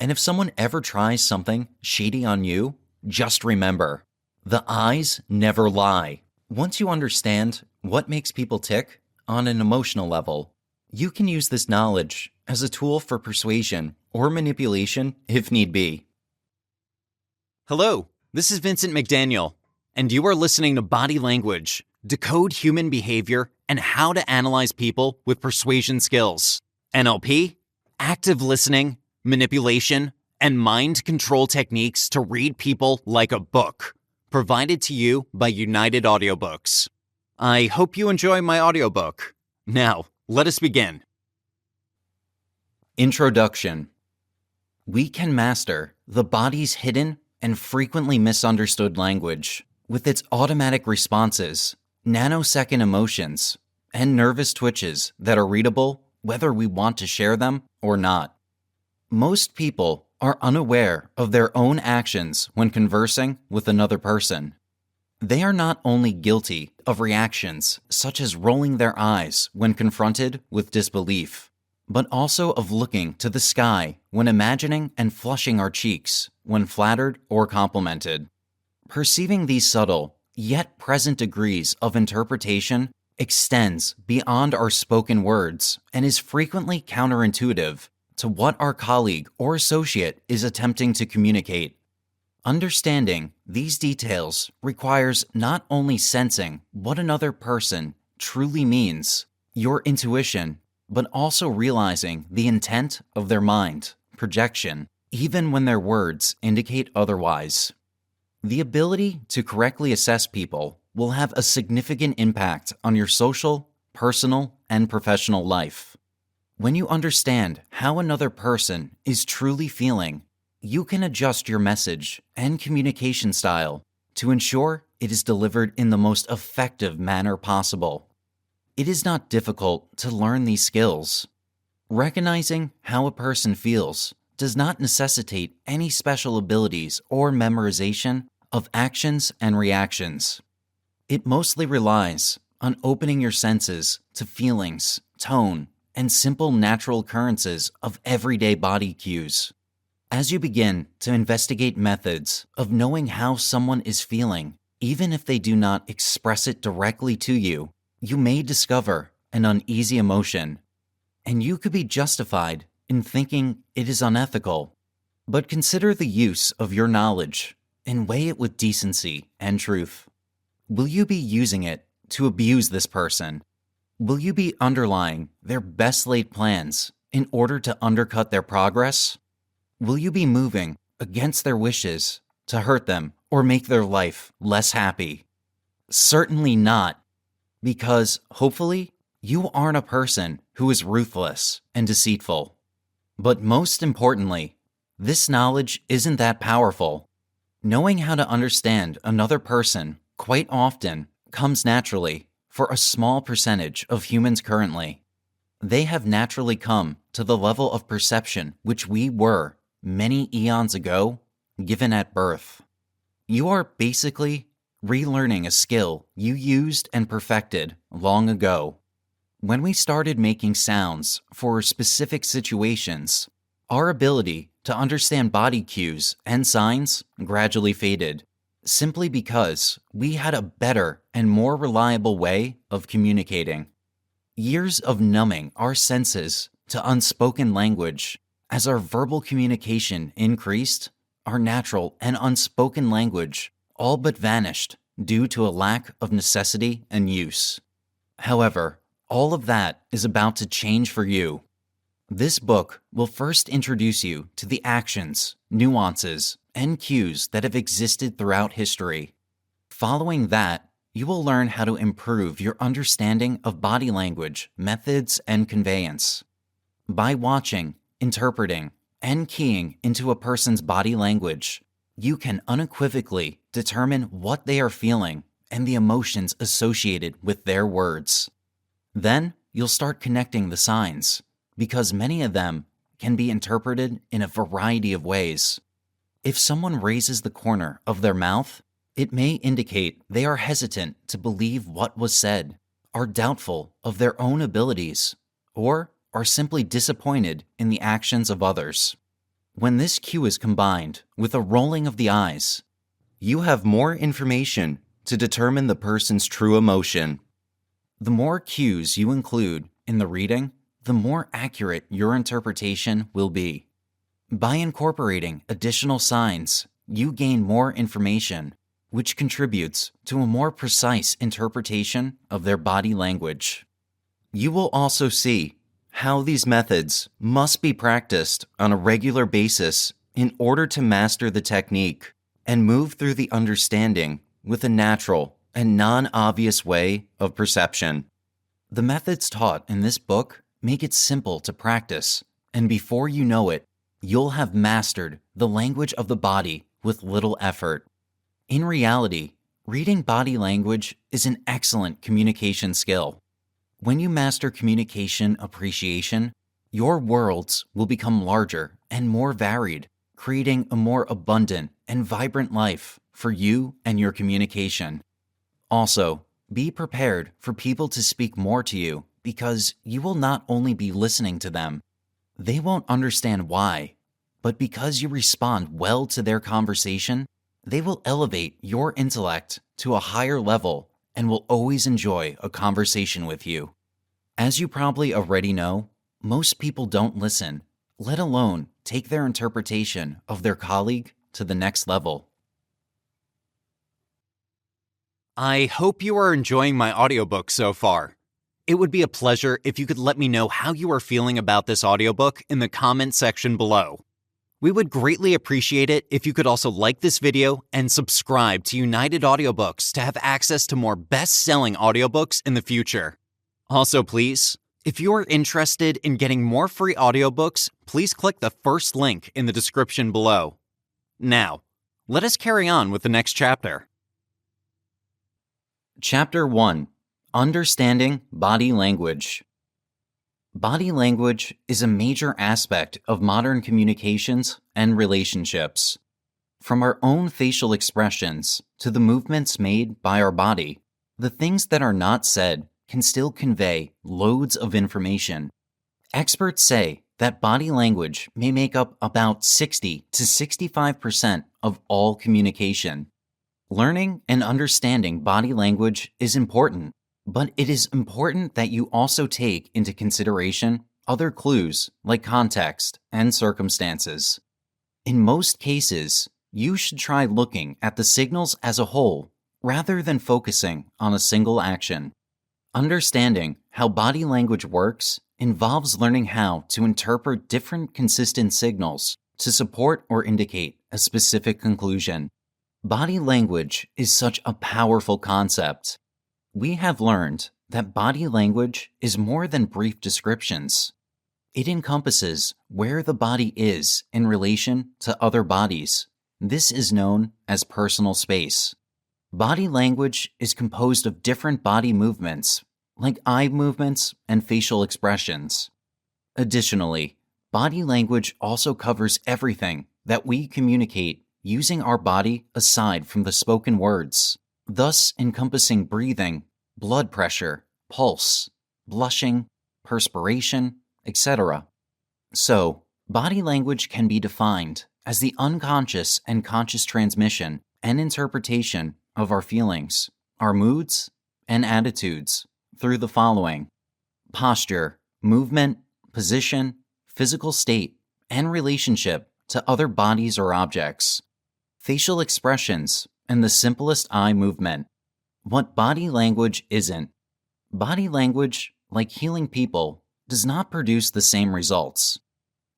And if someone ever tries something shady on you, just remember, the eyes never lie. Once you understand what makes people tick on an emotional level, you can use this knowledge as a tool for persuasion or manipulation if need be. Hello, this is Vincent McDaniel, and you are listening to Body Language, Decode Human Behavior and How to Analyze People with Persuasion Skills. NLP, active listening, manipulation, and mind control techniques to read people like a book. Provided to you by United Audiobooks. I hope you enjoy my audiobook. Now, let us begin. Introduction. We can master the body's hidden and frequently misunderstood language with its automatic responses, nanosecond emotions, and nervous twitches that are readable whether we want to share them or not. Most people are unaware of their own actions when conversing with another person. They are not only guilty of reactions such as rolling their eyes when confronted with disbelief, but also of looking to the sky when imagining and flushing our cheeks when flattered or complimented. Perceiving these subtle, yet present degrees of interpretation extends beyond our spoken words and is frequently counterintuitive to what our colleague or associate is attempting to communicate. Understanding these details requires not only sensing what another person truly means, your intuition, but also realizing the intent of their mind, projection, even when their words indicate otherwise. The ability to correctly assess people will have a significant impact on your social, personal, and professional life. When you understand how another person is truly feeling, you can adjust your message and communication style to ensure it is delivered in the most effective manner possible. It is not difficult to learn these skills. Recognizing how a person feels does not necessitate any special abilities or memorization of actions and reactions. It mostly relies on opening your senses to feelings, tone, and simple natural occurrences of everyday body cues. As you begin to investigate methods of knowing how someone is feeling, even if they do not express it directly to you, you may discover an uneasy emotion, and you could be justified in thinking it is unethical. But consider the use of your knowledge and weigh it with decency and truth. Will you be using it to abuse this person? Will you be underlying their best laid plans in order to undercut their progress? Will you be moving against their wishes to hurt them or make their life less happy? Certainly not, because hopefully you aren't a person who is ruthless and deceitful. But most importantly, this knowledge isn't that powerful. Knowing how to understand another person quite often comes naturally for a small percentage of humans currently. They have naturally come to the level of perception which we were, many eons ago, given at birth. You are basically relearning a skill you used and perfected long ago. When we started making sounds for specific situations, our ability to understand body cues and signs gradually faded, simply because we had a better and more reliable way of communicating. Years of numbing our senses to unspoken language as our verbal communication increased, our natural and unspoken language all but vanished due to a lack of necessity and use. However, all of that is about to change for you. This book will first introduce you to the actions, nuances, and cues that have existed throughout history. Following that, you will learn how to improve your understanding of body language, methods, and conveyance. By watching, interpreting, and keying into a person's body language, you can unequivocally determine what they are feeling and the emotions associated with their words. Then, you'll start connecting the signs, because many of them can be interpreted in a variety of ways. If someone raises the corner of their mouth, it may indicate they are hesitant to believe what was said, are doubtful of their own abilities, or are simply disappointed in the actions of others. When this cue is combined with a rolling of the eyes, you have more information to determine the person's true emotion. The more cues you include in the reading, the more accurate your interpretation will be. By incorporating additional signs, you gain more information, which contributes to a more precise interpretation of their body language. You will also see how these methods must be practiced on a regular basis in order to master the technique and move through the understanding with a natural and non-obvious way of perception. The methods taught in this book make it simple to practice, and before you know it, you'll have mastered the language of the body with little effort. In reality, reading body language is an excellent communication skill. When you master communication appreciation, your worlds will become larger and more varied, creating a more abundant and vibrant life for you and your communication. Also, be prepared for people to speak more to you because you will not only be listening to them, they won't understand why, but because you respond well to their conversation, they will elevate your intellect to a higher level and will always enjoy a conversation with you. As you probably already know, most people don't listen, let alone take their interpretation of their colleague to the next level. I hope you are enjoying my audiobook so far. It would be a pleasure if you could let me know how you are feeling about this audiobook in the comment section below. We would greatly appreciate it if you could also like this video and subscribe to United Audiobooks to have access to more best-selling audiobooks in the future. Also, please, if you are interested in getting more free audiobooks, please click the first link in the description below. Now, let us carry on with the next chapter. Chapter 1: Understanding Body Language. Body language is a major aspect of modern communications and relationships. From our own facial expressions to the movements made by our body, the things that are not said can still convey loads of information. Experts say that body language may make up about 60 to 65% of all communication. Learning and understanding body language is important, but it is important that you also take into consideration other clues like context and circumstances. In most cases, you should try looking at the signals as a whole rather than focusing on a single action. Understanding how body language works involves learning how to interpret different consistent signals to support or indicate a specific conclusion. Body language is such a powerful concept. We have learned that body language is more than brief descriptions. It encompasses where the body is in relation to other bodies. This is known as personal space. Body language is composed of different body movements, like eye movements and facial expressions. Additionally, body language also covers everything that we communicate using our body aside from the spoken words, thus encompassing breathing, blood pressure, pulse, blushing, perspiration, etc. So, body language can be defined as the unconscious and conscious transmission and interpretation of our feelings, our moods, and attitudes through the following: posture, movement, position, physical state, and relationship to other bodies or objects, facial expressions, and the simplest eye movement. What body language isn't. Body language, like healing people, does not produce the same results.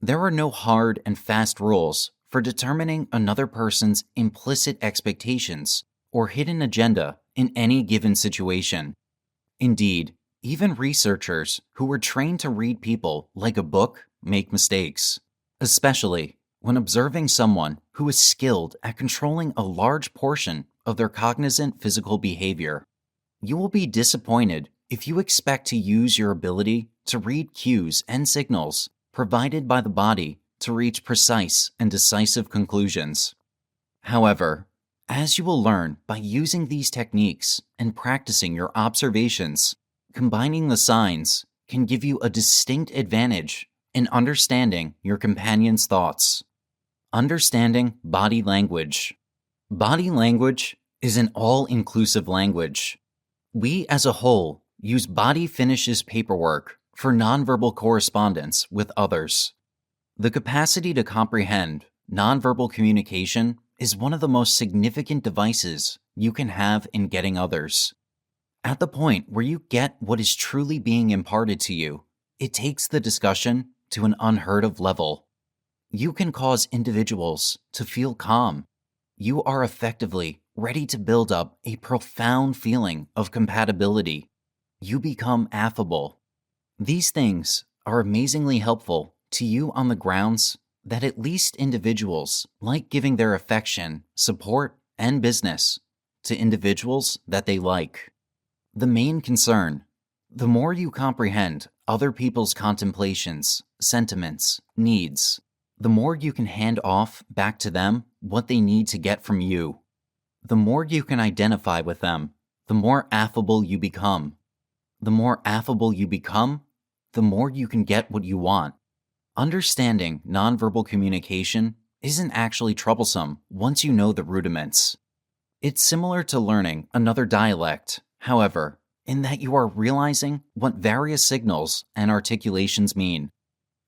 There are no hard and fast rules for determining another person's implicit expectations or hidden agenda in any given situation. Indeed, even researchers who were trained to read people like a book make mistakes, especially when observing someone who is skilled at controlling a large portion of their cognizant physical behavior. You will be disappointed if you expect to use your ability to read cues and signals provided by the body to reach precise and decisive conclusions. However, as you will learn by using these techniques and practicing your observations, combining the signs can give you a distinct advantage in understanding your companion's thoughts. Understanding body language. Body language is an all-inclusive language. We as a whole use body finishes paperwork for nonverbal correspondence with others. The capacity to comprehend nonverbal communication is one of the most significant devices you can have in getting others. At the point where you get what is truly being imparted to you, it takes the discussion to an unheard of level. You can cause individuals to feel calm. You are effectively ready to build up a profound feeling of compatibility. You become affable. These things are amazingly helpful to you on the grounds that at least individuals like giving their affection, support, and business to individuals that they like. The main concern: the more you comprehend other people's contemplations, sentiments, needs, the more you can hand off back to them what they need to get from you. The more you can identify with them, the more affable you become. The more affable you become, the more you can get what you want. Understanding nonverbal communication isn't actually troublesome once you know the rudiments. It's similar to learning another dialect, however, in that you are realizing what various signals and articulations mean.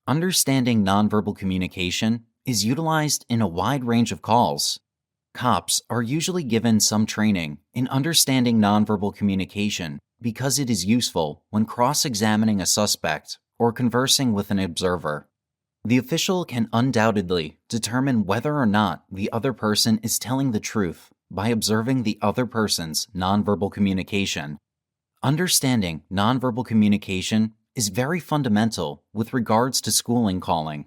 Understanding nonverbal communication is utilized in a wide range of calls. Cops are usually given some training in understanding nonverbal communication because it is useful when cross-examining a suspect or conversing with an observer. The official can undoubtedly determine whether or not the other person is telling the truth by observing the other person's nonverbal communication. Understanding nonverbal communication is very fundamental with regards to schooling calling.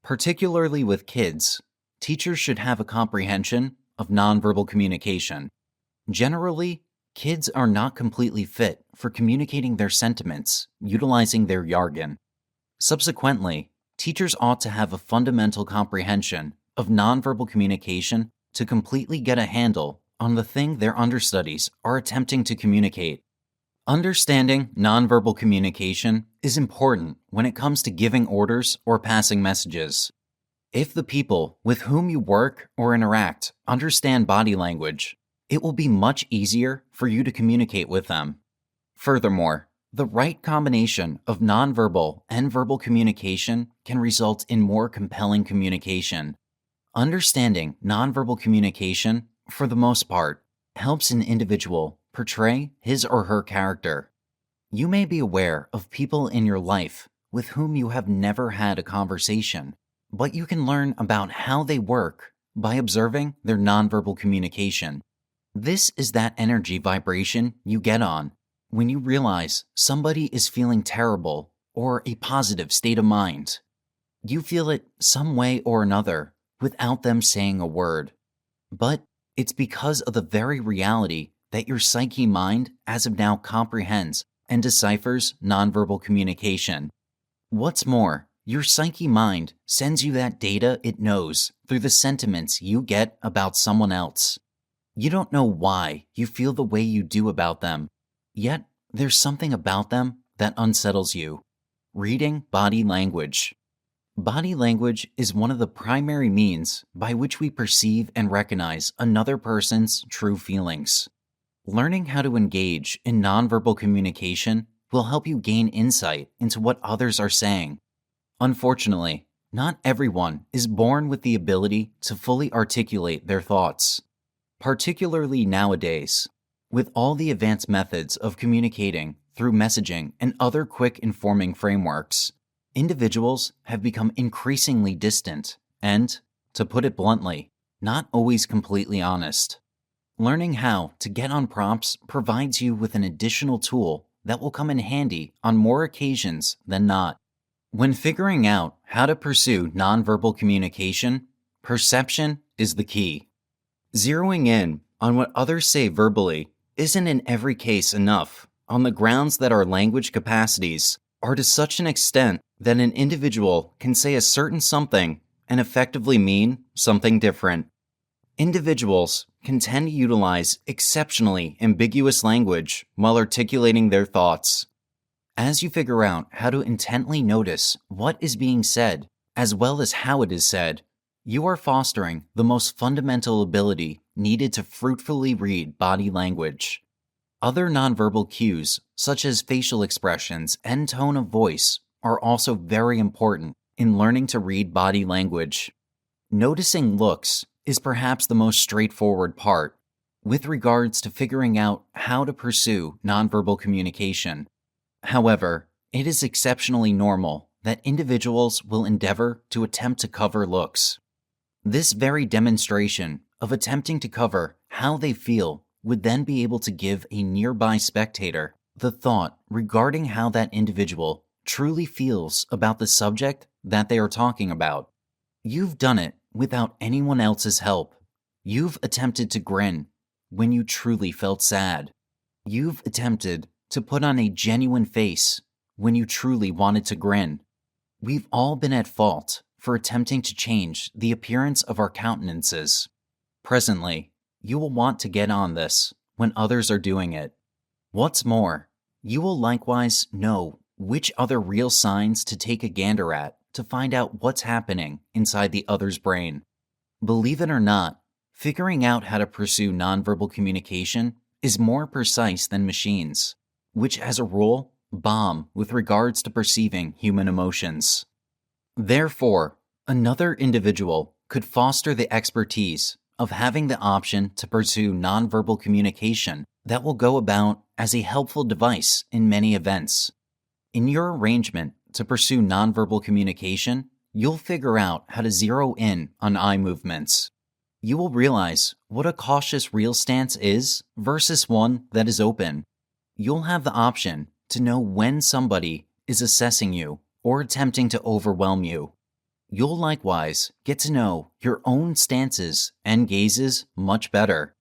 Particularly with kids, teachers should have a comprehension of nonverbal communication. Generally, kids are not completely fit for communicating their sentiments utilizing their jargon. Subsequently, teachers ought to have a fundamental comprehension of nonverbal communication to completely get a handle on the thing their understudies are attempting to communicate. Understanding nonverbal communication is important when it comes to giving orders or passing messages. If the people with whom you work or interact understand body language, it will be much easier for you to communicate with them. Furthermore, the right combination of nonverbal and verbal communication can result in more compelling communication. Understanding nonverbal communication, for the most part, helps an individual portray his or her character. You may be aware of people in your life with whom you have never had a conversation, but you can learn about how they work by observing their nonverbal communication. This is that energy vibration you get on when you realize somebody is feeling terrible or a positive state of mind. You feel it some way or another without them saying a word. But it's because of the very reality that your psyche mind as of now comprehends and deciphers nonverbal communication. What's more, your psyche mind sends you that data it knows through the sentiments you get about someone else. You don't know why you feel the way you do about them, yet there's something about them that unsettles you. Reading body language. Body language is one of the primary means by which we perceive and recognize another person's true feelings. Learning how to engage in nonverbal communication will help you gain insight into what others are saying. Unfortunately, not everyone is born with the ability to fully articulate their thoughts. Particularly nowadays, with all the advanced methods of communicating through messaging and other quick informing frameworks, individuals have become increasingly distant and, to put it bluntly, not always completely honest. Learning how to get on prompts provides you with an additional tool that will come in handy on more occasions than not. When figuring out how to pursue nonverbal communication, perception is the key. Zeroing in on what others say verbally isn't in every case enough, on the grounds that our language capacities are to such an extent that an individual can say a certain something and effectively mean something different. Individuals can tend to utilize exceptionally ambiguous language while articulating their thoughts. As you figure out how to intently notice what is being said, as well as how it is said, You are fostering the most fundamental ability needed to fruitfully read body language. Other nonverbal cues, such as facial expressions and tone of voice, are also very important in learning to read body language. Noticing looks is perhaps the most straightforward part with regards to figuring out how to pursue nonverbal communication. However, it is exceptionally normal that individuals will endeavor to attempt to cover looks. This very demonstration of attempting to cover how they feel would then be able to give a nearby spectator the thought regarding how that individual truly feels about the subject that they are talking about. You've done it without anyone else's help. You've attempted to grin when you truly felt sad. You've attempted to put on a genuine face when you truly wanted to grin. We've all been at fault for attempting to change the appearance of our countenances. Presently, you will want to get on this when others are doing it. What's more, you will likewise know which other real signs to take a gander at to find out what's happening inside the other's brain. Believe it or not, figuring out how to pursue nonverbal communication is more precise than machines, which as a rule bomb with regards to perceiving human emotions. Therefore, another individual could foster the expertise of having the option to pursue nonverbal communication that will go about as a helpful device in many events. In your arrangement to pursue nonverbal communication, you'll figure out how to zero in on eye movements. You will realize what a cautious real stance is versus one that is open. You'll have the option to know when somebody is assessing you or attempting to overwhelm you. You'll likewise get to know your own stances and gazes much better.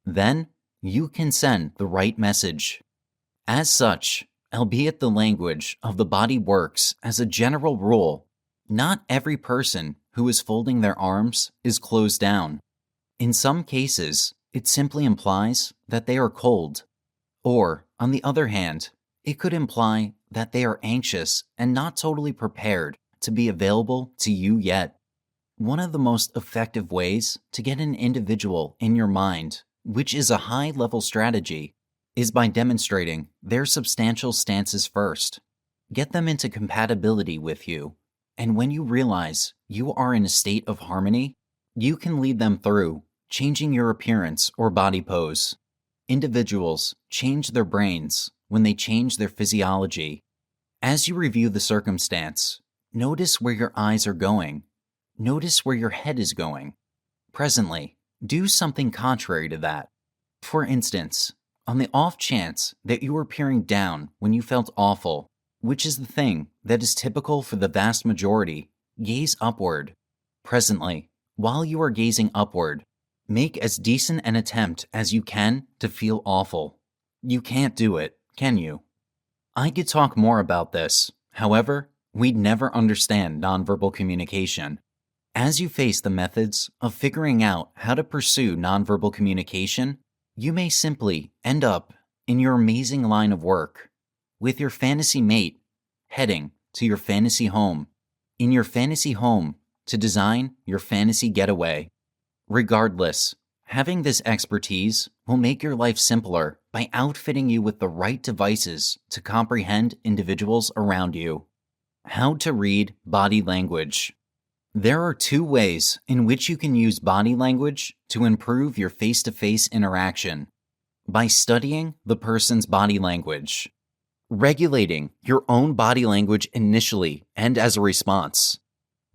Then, you can send the right message. As such, albeit the language of the body works as a general rule, not every person who is folding their arms is closed down. In some cases, it simply implies that they are cold. Or, on the other hand, it could imply that they are anxious and not totally prepared to be available to you yet. One of the most effective ways to get an individual in your mind, which is a high-level strategy, is by demonstrating their substantial stances first. Get them into compatibility with you, and when you realize you are in a state of harmony, you can lead them through changing your appearance or body pose. Individuals change their brains when they change their physiology. As you review the circumstance, notice where your eyes are going. Notice where your head is going. Presently, do something contrary to that. For instance, on the off chance that you were peering down when you felt awful, which is the thing that is typical for the vast majority, gaze upward. Presently, while you are gazing upward, make as decent an attempt as you can to feel awful. You can't do it, can you? I could talk more about this. However, we'd never understand nonverbal communication. As you face the methods of figuring out how to pursue nonverbal communication, you may simply end up in your amazing line of work, with your fantasy mate heading to your fantasy home, in your fantasy home to design your fantasy getaway. Regardless, having this expertise will make your life simpler by outfitting you with the right devices to comprehend individuals around you. How to read body language. There are two ways in which you can use body language to improve your face-to-face interaction. By studying the person's body language. Regulating your own body language initially and as a response.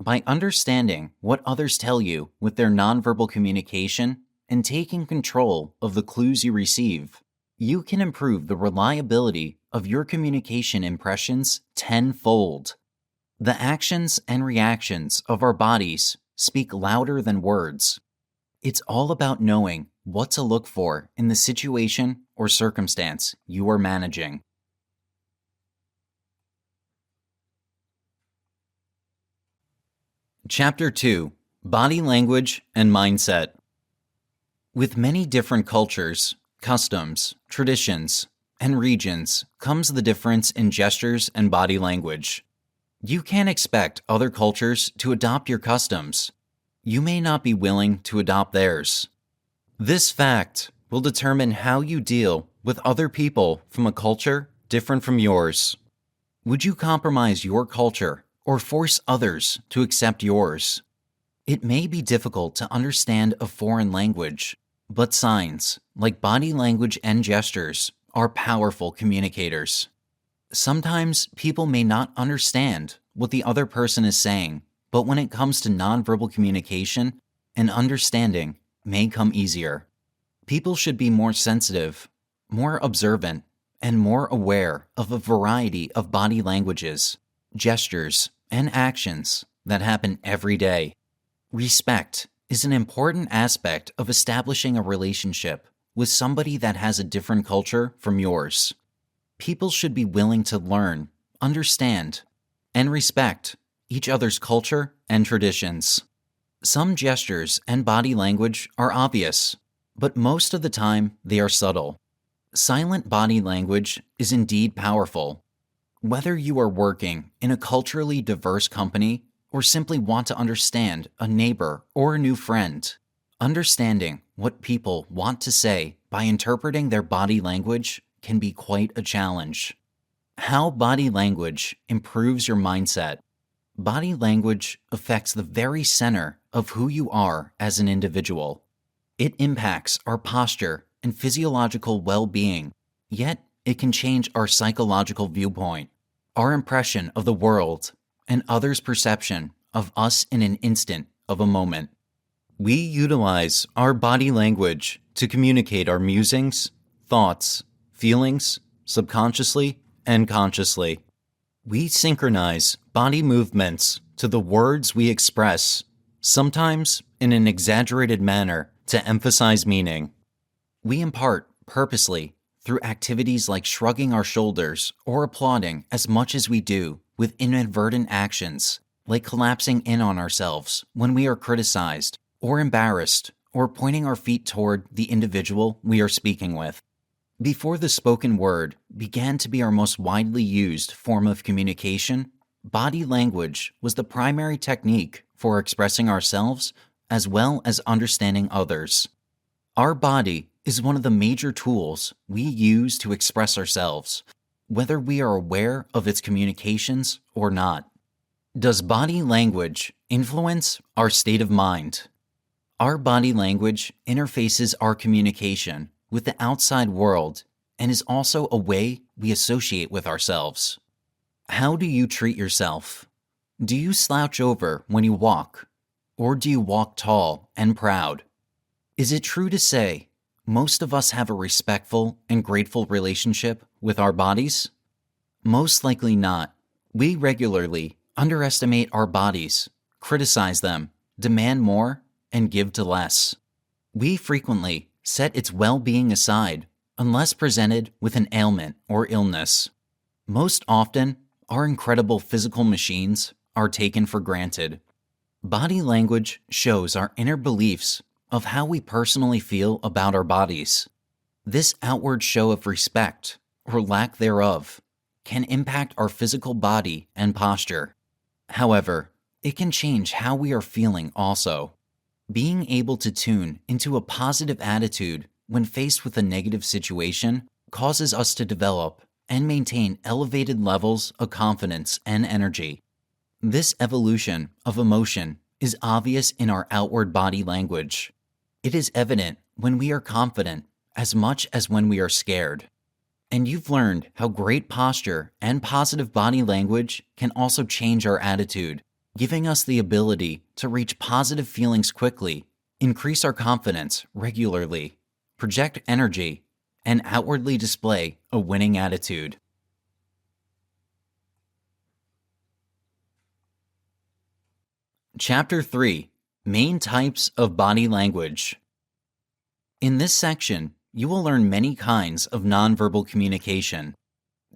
By understanding what others tell you with their nonverbal communication and taking control of the clues you receive, you can improve the reliability of your communication impressions tenfold. The actions and reactions of our bodies speak louder than words. It's all about knowing what to look for in the situation or circumstance you are managing. Chapter 2: Body Language and Mindset. With many different cultures, customs, traditions, and regions comes the difference in gestures and body language. You can't expect other cultures to adopt your customs. you may not be willing to adopt theirs. This fact will determine how you deal with other people from a culture different from yours. Would you compromise your culture or force others to accept yours? It may be difficult to understand a foreign language, but signs, like body language and gestures, are powerful communicators. Sometimes people may not understand what the other person is saying, but when it comes to nonverbal communication, an understanding may come easier. People should be more sensitive, more observant, and more aware of a variety of body languages, gestures, and actions that happen every day. Respect is an important aspect of establishing a relationship with somebody that has a different culture from yours. People should be willing to learn, understand, and respect each other's culture and traditions. Some gestures and body language are obvious, but most of the time they are subtle. Silent body language is indeed powerful. Whether you are working in a culturally diverse company or simply want to understand a neighbor or a new friend, understanding what people want to say by interpreting their body language can be quite a challenge. How body language improves your mindset. Body language affects the very center of who you are as an individual. It impacts our posture and physiological well-being, yet it can change our psychological viewpoint, our impression of the world, and others' perception of us in an instant of a moment. We utilize our body language to communicate our musings, thoughts, feelings, subconsciously and consciously. We synchronize body movements to the words we express, sometimes in an exaggerated manner to emphasize meaning. We impart purposely through activities like shrugging our shoulders or applauding as much as we do with inadvertent actions, like collapsing in on ourselves when we are criticized or embarrassed, or pointing our feet toward the individual we are speaking with. Before the spoken word began to be our most widely used form of communication, body language was the primary technique for expressing ourselves as well as understanding others. Our body is one of the major tools we use to express ourselves, whether we are aware of its communications or not. Does body language influence our state of mind? Our body language interfaces our communication with the outside world and is also a way we associate with ourselves. How do you treat yourself? Do you slouch over when you walk, or do you walk tall and proud? Is it true to say most of us have a respectful and grateful relationship with our bodies? Most likely not. We regularly underestimate our bodies, criticize them, demand more, and give to less. We frequently set its well-being aside unless presented with an ailment or illness. Most often, our incredible physical machines are taken for granted. Body language shows our inner beliefs of how we personally feel about our bodies. This outward show of respect, or lack thereof, can impact our physical body and posture. However, it can change how we are feeling also. Being able to tune into a positive attitude when faced with a negative situation causes us to develop and maintain elevated levels of confidence and energy. This evolution of emotion is obvious in our outward body language. It is evident when we are confident as much as when we are scared. And you've learned how great posture and positive body language can also change our attitude, giving us the ability to reach positive feelings quickly, increase our confidence regularly, project energy, and outwardly display a winning attitude. Chapter 3: Main Types of Body Language. In this section, you will learn many kinds of nonverbal communication.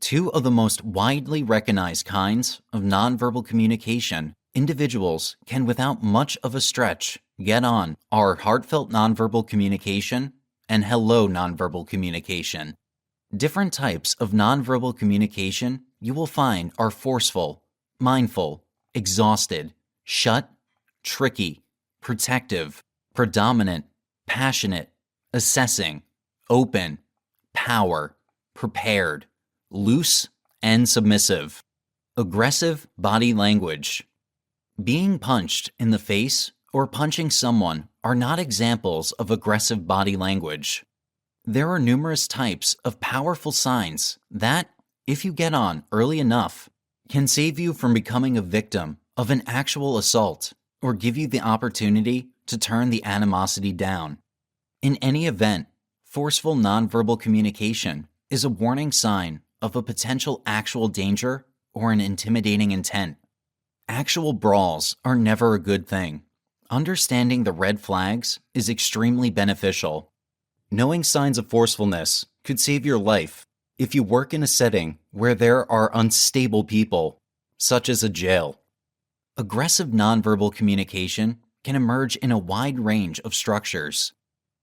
Two of the most widely recognized kinds of nonverbal communication individuals can, without much of a stretch, get on are heartfelt nonverbal communication and hello nonverbal communication. Different types of nonverbal communication you will find are forceful, mindful, exhausted, shut, tricky, protective, predominant, passionate, assessing, open, power, prepared, loose, and submissive. Aggressive body language. Being punched in the face or punching someone are not examples of aggressive body language. There are numerous types of powerful signs that, if you get on early enough, can save you from becoming a victim of an actual assault or give you the opportunity to turn the animosity down. In any event, forceful nonverbal communication is a warning sign of a potential actual danger or an intimidating intent. Actual brawls are never a good thing. Understanding the red flags is extremely beneficial. Knowing signs of forcefulness could save your life if you work in a setting where there are unstable people, such as a jail. Aggressive nonverbal communication can emerge in a wide range of structures.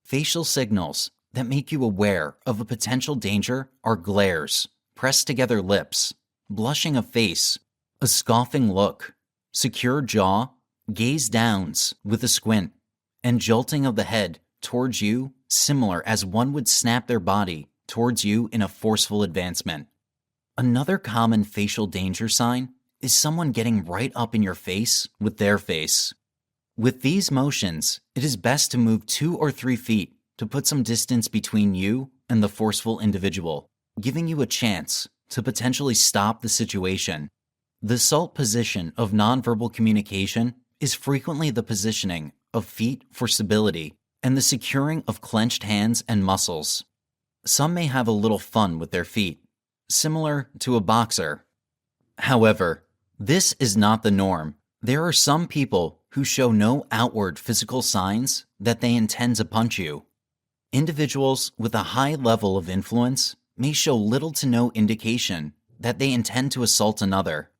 Facial signals that make you aware of a potential danger are glares, pressed together lips, blushing of face, a scoffing look, secure jaw, gaze downs with a squint, and jolting of the head towards you, similar as one would snap their body towards you in a forceful advancement. Another common facial danger sign is someone getting right up in your face with their face. With these motions, it is best to move 2 or 3 feet to put some distance between you and the forceful individual, giving you a chance to potentially stop the situation. The SALT position of nonverbal communication is frequently the positioning of feet for stability and the securing of clenched hands and muscles. Some may have a little fun with their feet, similar to a boxer. However, this is not the norm. There are some people who show no outward physical signs that they intend to punch you. Individuals with a high level of influence may show little to no indication that they intend to assault another.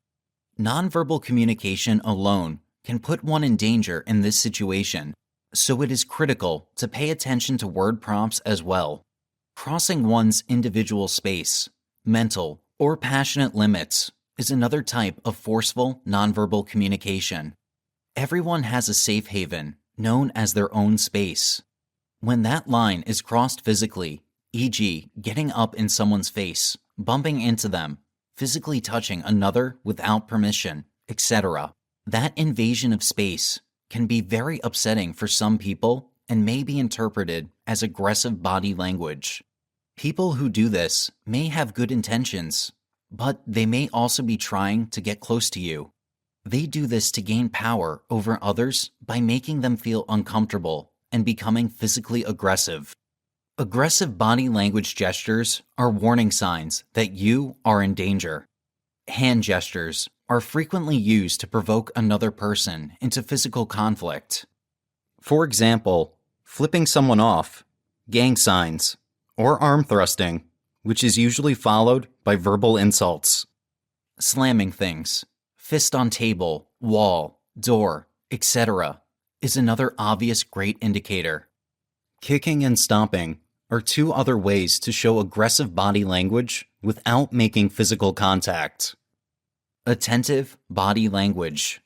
Nonverbal communication alone can put one in danger in this situation, so it is critical to pay attention to word prompts as well. Crossing one's individual space, mental, or passionate limits is another type of forceful nonverbal communication. Everyone has a safe haven known as their own space. When that line is crossed physically, e.g., getting up in someone's face, bumping into them, physically touching another without permission, etc., that invasion of space can be very upsetting for some people and may be interpreted as aggressive body language. People who do this may have good intentions, but they may also be trying to get close to you. They do this to gain power over others by making them feel uncomfortable and becoming physically aggressive. Aggressive body language gestures are warning signs that you are in danger. Hand gestures are frequently used to provoke another person into physical conflict. For example, flipping someone off, gang signs, or arm thrusting, which is usually followed by verbal insults. Slamming things, fist on table, wall, door, etc., is another obvious great indicator. Kicking and stomping are 2 other ways to show aggressive body language without making physical contact. Attentive body language.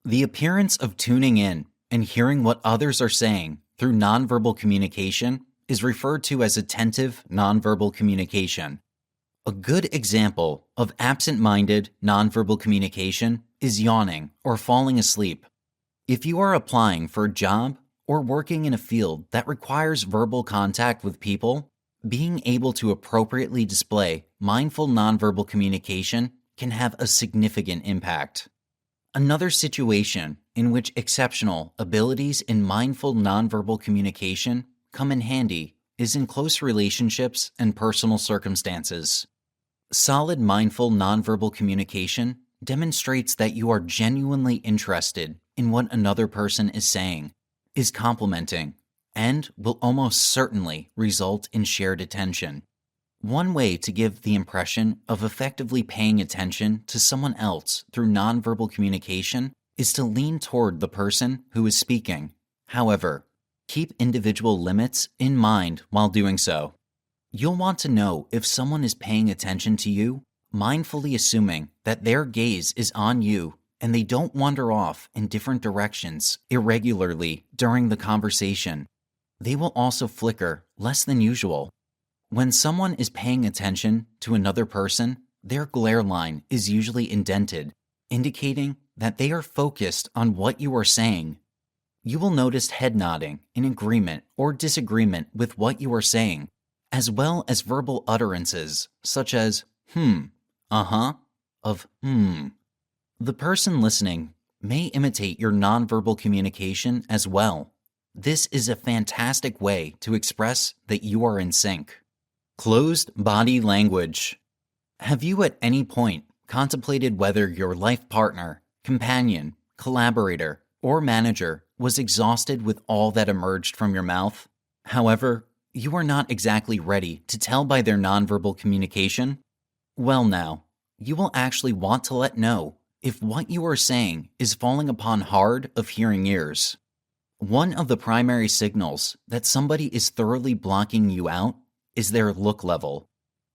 The appearance of tuning in and hearing what others are saying through nonverbal communication is referred to as attentive nonverbal communication. A good example of absent-minded nonverbal communication is yawning or falling asleep. If you are applying for a job or working in a field that requires verbal contact with people, being able to appropriately display mindful nonverbal communication can have a significant impact. Another situation in which exceptional abilities in mindful nonverbal communication come in handy is in close relationships and personal circumstances. Solid mindful nonverbal communication demonstrates that you are genuinely interested in what another person is saying, is complimenting, and will almost certainly result in shared attention. One way to give the impression of effectively paying attention to someone else through nonverbal communication is to lean toward the person who is speaking. However, keep individual limits in mind while doing so. You'll want to know if someone is paying attention to you, mindfully assuming that their gaze is on you and they don't wander off in different directions irregularly during the conversation. They will also flicker less than usual. When someone is paying attention to another person, their glare line is usually indented, indicating that they are focused on what you are saying. You will notice head nodding in agreement or disagreement with what you are saying, as well as verbal utterances such as uh-huh, of The person listening may imitate your nonverbal communication as well. This is a fantastic way to express that you are in sync. Closed body language. Have you at any point contemplated whether your life partner, companion, collaborator, or manager was exhausted with all that emerged from your mouth? However, you are not exactly ready to tell by their nonverbal communication? Well now, you will actually want to let know if what you are saying is falling upon hard of hearing ears. One of the primary signals that somebody is thoroughly blocking you out is their look level.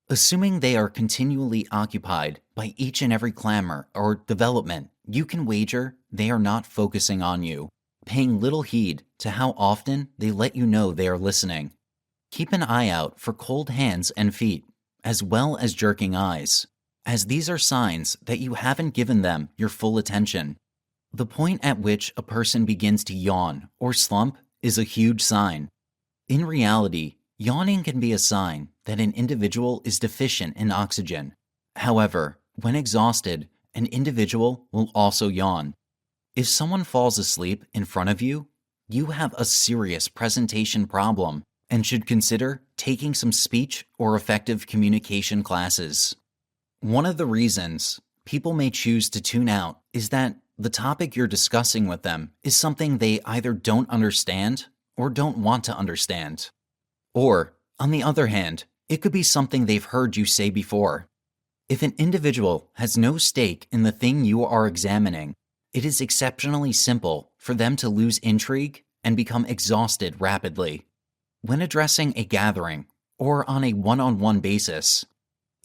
Assuming they are continually occupied by each and every clamor or development, you can wager they are not focusing on you, paying little heed to how often they let you know they are listening. Keep an eye out for cold hands and feet, as well as jerking eyes, as these are signs that you haven't given them your full attention. The point at which a person begins to yawn or slump is a huge sign. In reality, yawning can be a sign that an individual is deficient in oxygen. However, when exhausted, an individual will also yawn. If someone falls asleep in front of you, you have a serious presentation problem and should consider taking some speech or effective communication classes. One of the reasons people may choose to tune out is that the topic you're discussing with them is something they either don't understand or don't want to understand. Or, on the other hand, it could be something they've heard you say before. If an individual has no stake in the thing you are examining, it is exceptionally simple for them to lose intrigue and become exhausted rapidly. When addressing a gathering or on a one-on-one basis,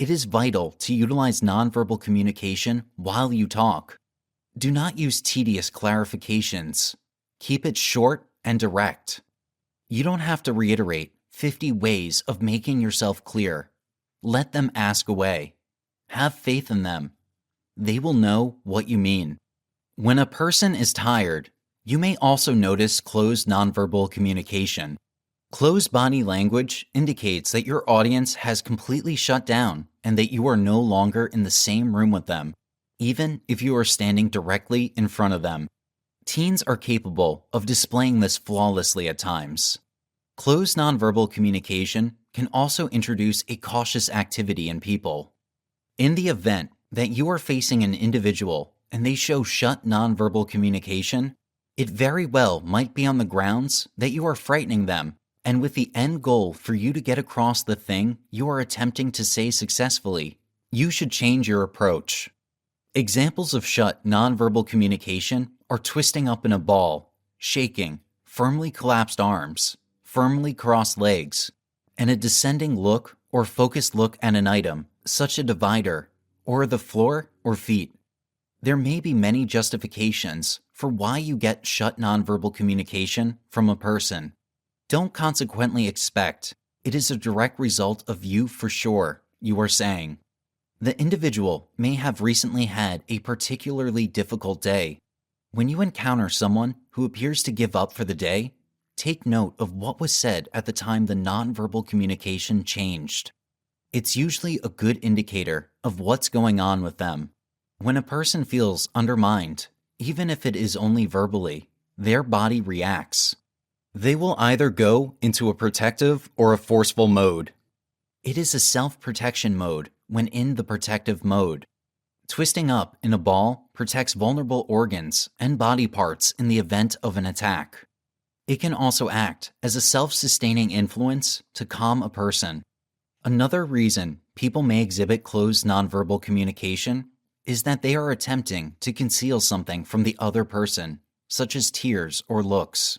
it is vital to utilize nonverbal communication while you talk. Do not use tedious clarifications. Keep it short and direct. You don't have to reiterate 50 ways of making yourself clear. Let them ask away. Have faith in them. They will know what you mean. When a person is tired, you may also notice closed nonverbal communication. Closed body language indicates that your audience has completely shut down and that you are no longer in the same room with them, even if you are standing directly in front of them. Teens are capable of displaying this flawlessly at times. Closed nonverbal communication can also introduce a cautious activity in people. In the event that you are facing an individual and they show shut nonverbal communication, it very well might be on the grounds that you are frightening them and with the end goal for you to get across the thing you are attempting to say successfully. You should change your approach. Examples of shut nonverbal communication are twisting up in a ball, shaking, firmly collapsed arms, firmly crossed legs, and a descending look or focused look at an item, such a divider, or the floor or feet. There may be many justifications for why you get shut nonverbal communication from a person. Don't consequently expect it is a direct result of you for sure, you are saying. The individual may have recently had a particularly difficult day. When you encounter someone who appears to give up for the day, take note of what was said at the time the nonverbal communication changed. It's usually a good indicator of what's going on with them. When a person feels undermined, even if it is only verbally, their body reacts. They will either go into a protective or a forceful mode. It is a self-protection mode when in the protective mode. Twisting up in a ball protects vulnerable organs and body parts in the event of an attack. It can also act as a self-sustaining influence to calm a person. Another reason people may exhibit closed nonverbal communication is that they are attempting to conceal something from the other person, such as tears or looks.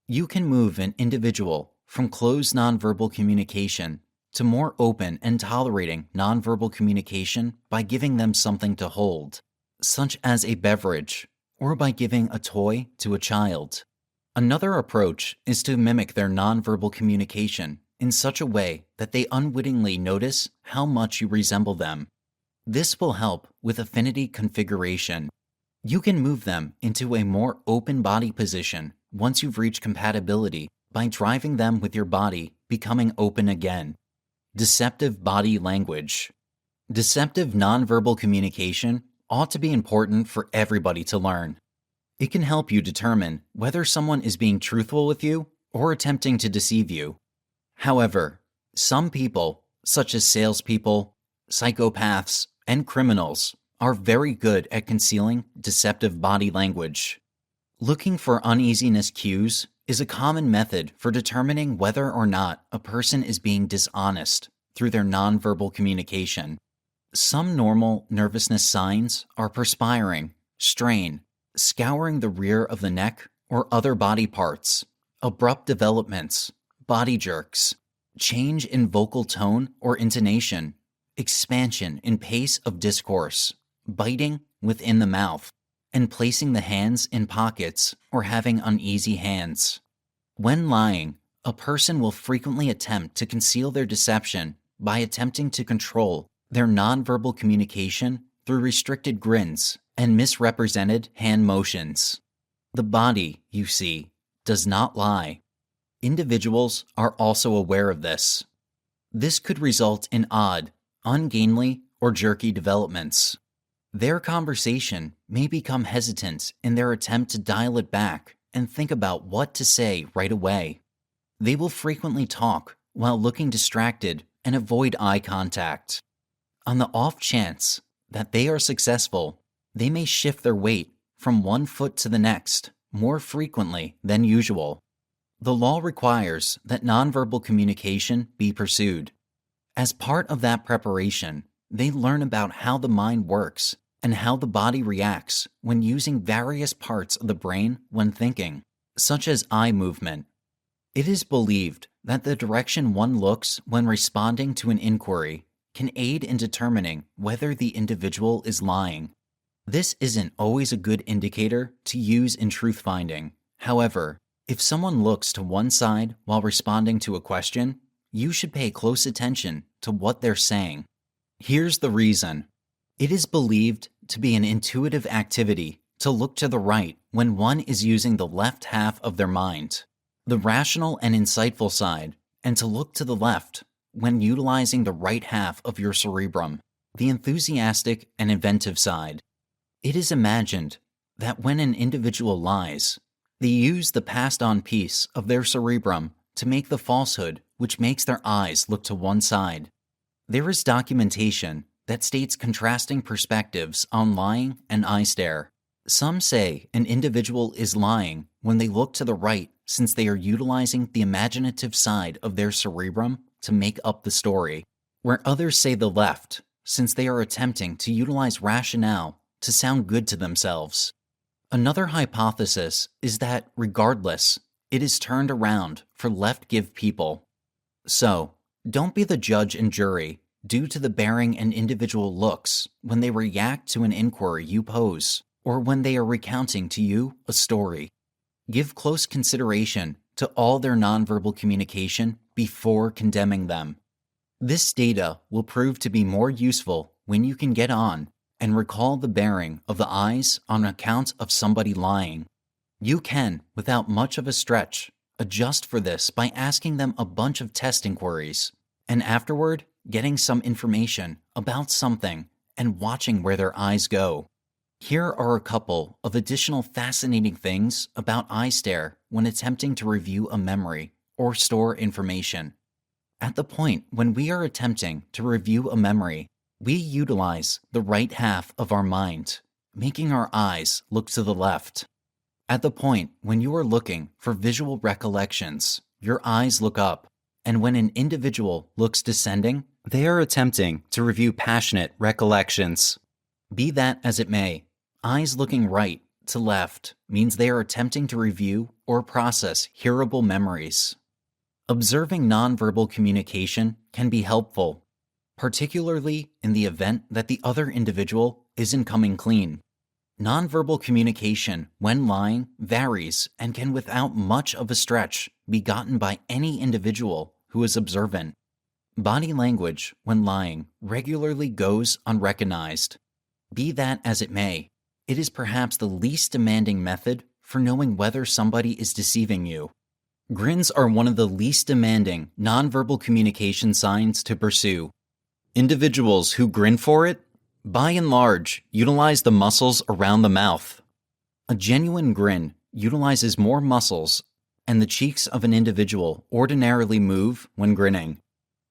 You can move an individual from closed nonverbal communication to more open and tolerating nonverbal communication by giving them something to hold. such as a beverage or by giving a toy to a child. Another approach is to mimic their nonverbal communication in such a way that they unwittingly notice how much you resemble them. This will help with affinity configuration. You can move them into a more open body position once you've reached compatibility by driving them with your body becoming open again. Deceptive body language. Deceptive nonverbal communication ought to be important for everybody to learn. It can help you determine whether someone is being truthful with you or attempting to deceive you. However, some people, such as salespeople, psychopaths, and criminals, are very good at concealing deceptive body language. Looking for uneasiness cues is a common method for determining whether or not a person is being dishonest through their nonverbal communication. Some normal nervousness signs are perspiring, strain, scouring the rear of the neck or other body parts, abrupt developments, body jerks, change in vocal tone or intonation, expansion in pace of discourse, biting within the mouth, and placing the hands in pockets or having uneasy hands. When lying, a person will frequently attempt to conceal their deception by attempting to control their nonverbal communication through restricted grins and misrepresented hand motions. The body, you see, does not lie. Individuals are also aware of this. This could result in odd, ungainly, or jerky developments. Their conversation may become hesitant in their attempt to dial it back and think about what to say right away. They will frequently talk while looking distracted and avoid eye contact. On the off chance that they are successful, they may shift their weight from one foot to the next more frequently than usual. The law requires that nonverbal communication be pursued. As part of that preparation, they learn about how the mind works and how the body reacts when using various parts of the brain when thinking, such as eye movement. It is believed that the direction one looks when responding to an inquiry can aid in determining whether the individual is lying. This isn't always a good indicator to use in truth-finding. However, if someone looks to one side while responding to a question, you should pay close attention to what they're saying. Here's the reason. It is believed to be an intuitive activity to look to the right when one is using the left half of their mind, the rational and insightful side, and to look to the left when utilizing the right half of your cerebrum, the enthusiastic and inventive side. It is imagined that when an individual lies, they use the passed-on piece of their cerebrum to make the falsehood which makes their eyes look to one side. There is documentation that states contrasting perspectives on lying and eye stare. Some say an individual is lying when they look to the right since they are utilizing the imaginative side of their cerebrum to make up the story, where others say the left since they are attempting to utilize rationale to sound good to themselves. Another hypothesis is that, regardless, it is turned around for left-give people. So, don't be the judge and jury due to the bearing an individual looks when they react to an inquiry you pose or when they are recounting to you a story. Give close consideration to all their nonverbal communication before condemning them. This data will prove to be more useful when you can get on and recall the bearing of the eyes on account of somebody lying. You can, without much of a stretch, adjust for this by asking them a bunch of test inquiries, and afterward, getting some information about something and watching where their eyes go. Here are a couple of additional fascinating things about eye stare when attempting to review a memory or store information. At the point when we are attempting to review a memory, we utilize the right half of our mind, making our eyes look to the left. At the point when you are looking for visual recollections, your eyes look up, and when an individual looks descending, they are attempting to review passionate recollections. Be that as it may, eyes looking right to left means they are attempting to review or process hearable memories. Observing nonverbal communication can be helpful, particularly in the event that the other individual isn't coming clean. Nonverbal communication, when lying, varies and can, without much of a stretch, be gotten by any individual who is observant. Body language, when lying, regularly goes unrecognized. Be that as it may, it is perhaps the least demanding method for knowing whether somebody is deceiving you. Grins are one of the least demanding nonverbal communication signs to pursue. Individuals who grin for it, by and large, utilize the muscles around the mouth. A genuine grin utilizes more muscles, and the cheeks of an individual ordinarily move when grinning.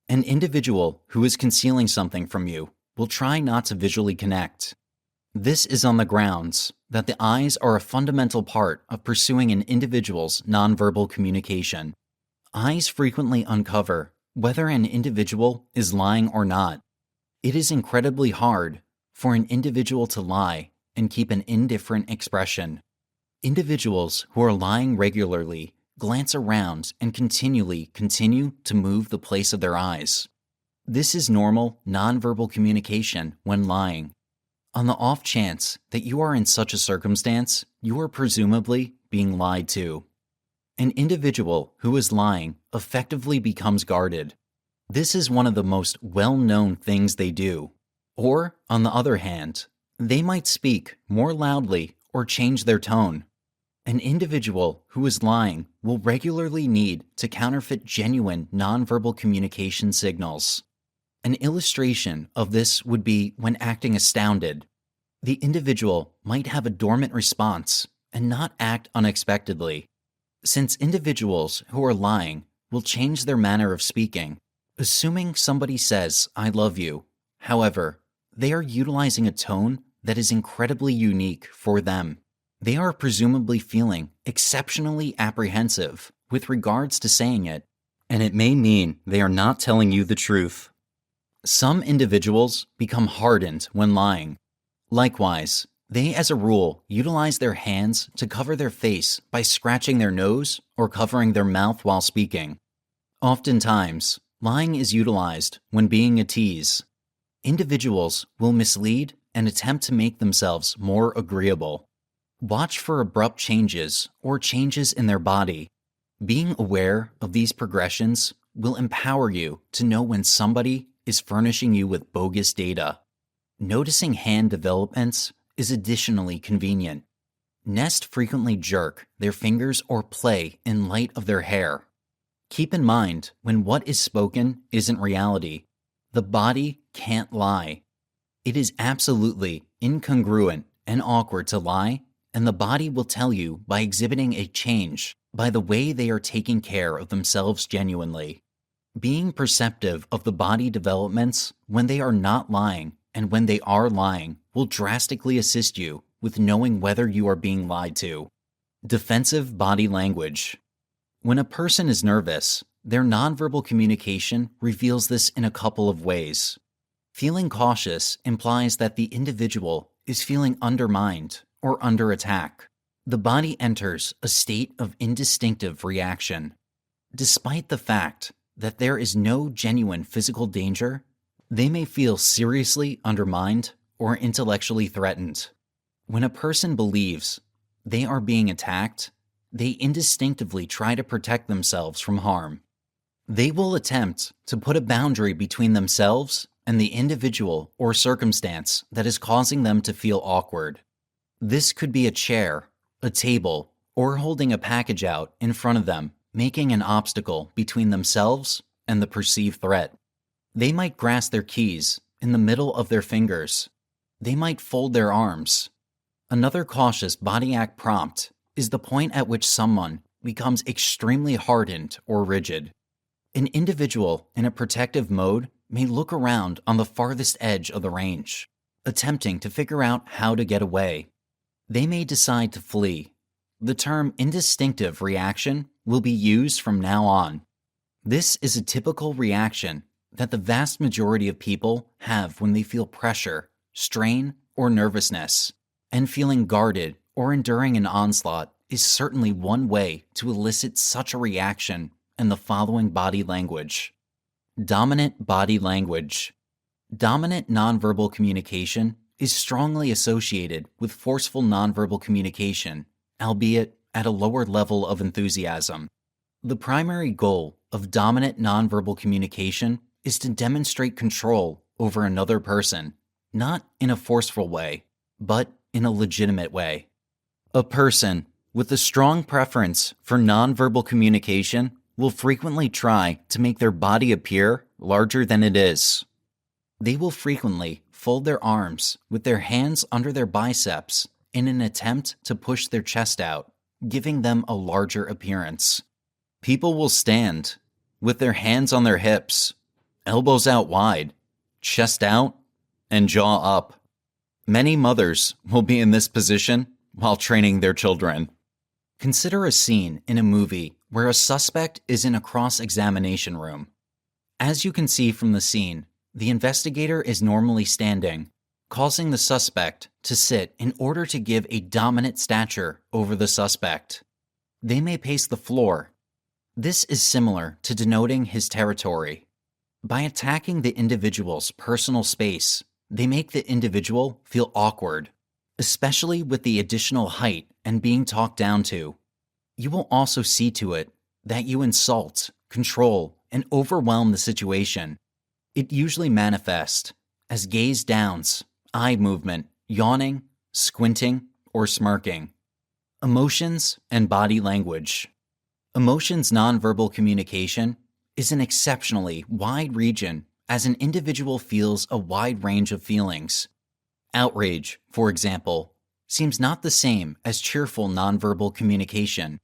An individual who is concealing something from you will try not to visually connect. This is on the grounds that the eyes are a fundamental part of pursuing an individual's nonverbal communication. Eyes frequently uncover whether an individual is lying or not. It is incredibly hard for an individual to lie and keep an indifferent expression. Individuals who are lying regularly glance around and continue to move the place of their eyes. This is normal nonverbal communication when lying. On the off chance that you are in such a circumstance, you are presumably being lied to. An individual who is lying effectively becomes guarded. This is one of the most well-known things they do. Or, on the other hand, they might speak more loudly or change their tone. An individual who is lying will regularly need to counterfeit genuine nonverbal communication signals. An illustration of this would be when acting astounded. The individual might have a dormant response and not act unexpectedly. Since individuals who are lying will change their manner of speaking, assuming somebody says, "I love you." However, they are utilizing a tone that is incredibly unique for them. They are presumably feeling exceptionally apprehensive with regards to saying it, and it may mean they are not telling you the truth. Some individuals become hardened when lying. Likewise, they as a rule utilize their hands to cover their face by scratching their nose or covering their mouth while speaking. Oftentimes, lying is utilized when being a tease. Individuals will mislead and attempt to make themselves more agreeable. Watch for abrupt changes or changes in their body. Being aware of these progressions will empower you to know when somebody is furnishing you with bogus data. Noticing hand developments is additionally convenient. Nest frequently jerk their fingers or play in light of their hair. Keep in mind when what is spoken isn't reality. The body can't lie. It is absolutely incongruent and awkward to lie, and the body will tell you by exhibiting a change by the way they are taking care of themselves genuinely. Being perceptive of the body developments when they are not lying and when they are lying will drastically assist you with knowing whether you are being lied to. Defensive body language. When a person is nervous, their nonverbal communication reveals this in a couple of ways. Feeling cautious implies that the individual is feeling undermined or under attack. The body enters a state of indistinctive reaction. Despite the fact that there is no genuine physical danger, they may feel seriously undermined or intellectually threatened. When a person believes they are being attacked, they instinctively try to protect themselves from harm. They will attempt to put a boundary between themselves and the individual or circumstance that is causing them to feel awkward. This could be a chair, a table, or holding a package out in front of them, making an obstacle between themselves and the perceived threat. They might grasp their keys in the middle of their fingers. They might fold their arms. Another cautious body act prompt is the point at which someone becomes extremely hardened or rigid. An individual in a protective mode may look around on the farthest edge of the range, attempting to figure out how to get away. They may decide to flee. The term indistinctive reaction will be used from now on. This is a typical reaction that the vast majority of people have when they feel pressure, strain, or nervousness, and feeling guarded or enduring an onslaught is certainly one way to elicit such a reaction in the following body language. Dominant body language. Dominant nonverbal communication is strongly associated with forceful nonverbal communication, albeit at a lower level of enthusiasm. The primary goal of dominant nonverbal communication is to demonstrate control over another person, not in a forceful way, but in a legitimate way. A person with a strong preference for nonverbal communication will frequently try to make their body appear larger than it is. They will frequently fold their arms with their hands under their biceps in an attempt to push their chest out, giving them a larger appearance. People will stand with their hands on their hips, elbows out wide, chest out, and jaw up. Many mothers will be in this position while training their children. Consider a scene in a movie where a suspect is in a cross-examination room. As you can see from the scene, the investigator is normally standing, causing the suspect to sit in order to give a dominant stature over the suspect. They may pace the floor. This is similar to denoting his territory. By attacking the individual's personal space, they make the individual feel awkward, especially with the additional height and being talked down to. You will also see to it that you insult, control, and overwhelm the situation. It usually manifests as gaze downs, eye movement, yawning, squinting, or smirking. Emotions and body language. Emotions nonverbal communication is an exceptionally wide region as an individual feels a wide range of feelings. Outrage, for example, seems not the same as cheerful nonverbal communication.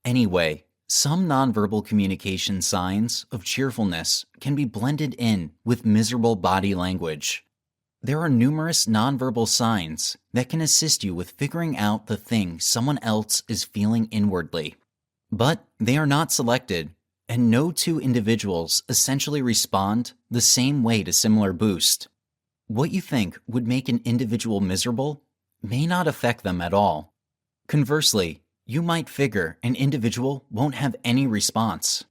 Anyway, some nonverbal communication signs of cheerfulness can be blended in with miserable body language. There are numerous nonverbal signs that can assist you with figuring out the thing someone else is feeling inwardly. But they are not selected, and no two individuals essentially respond the same way to similar boost. What you think would make an individual miserable may not affect them at all. Conversely, you might figure an individual won't have any response.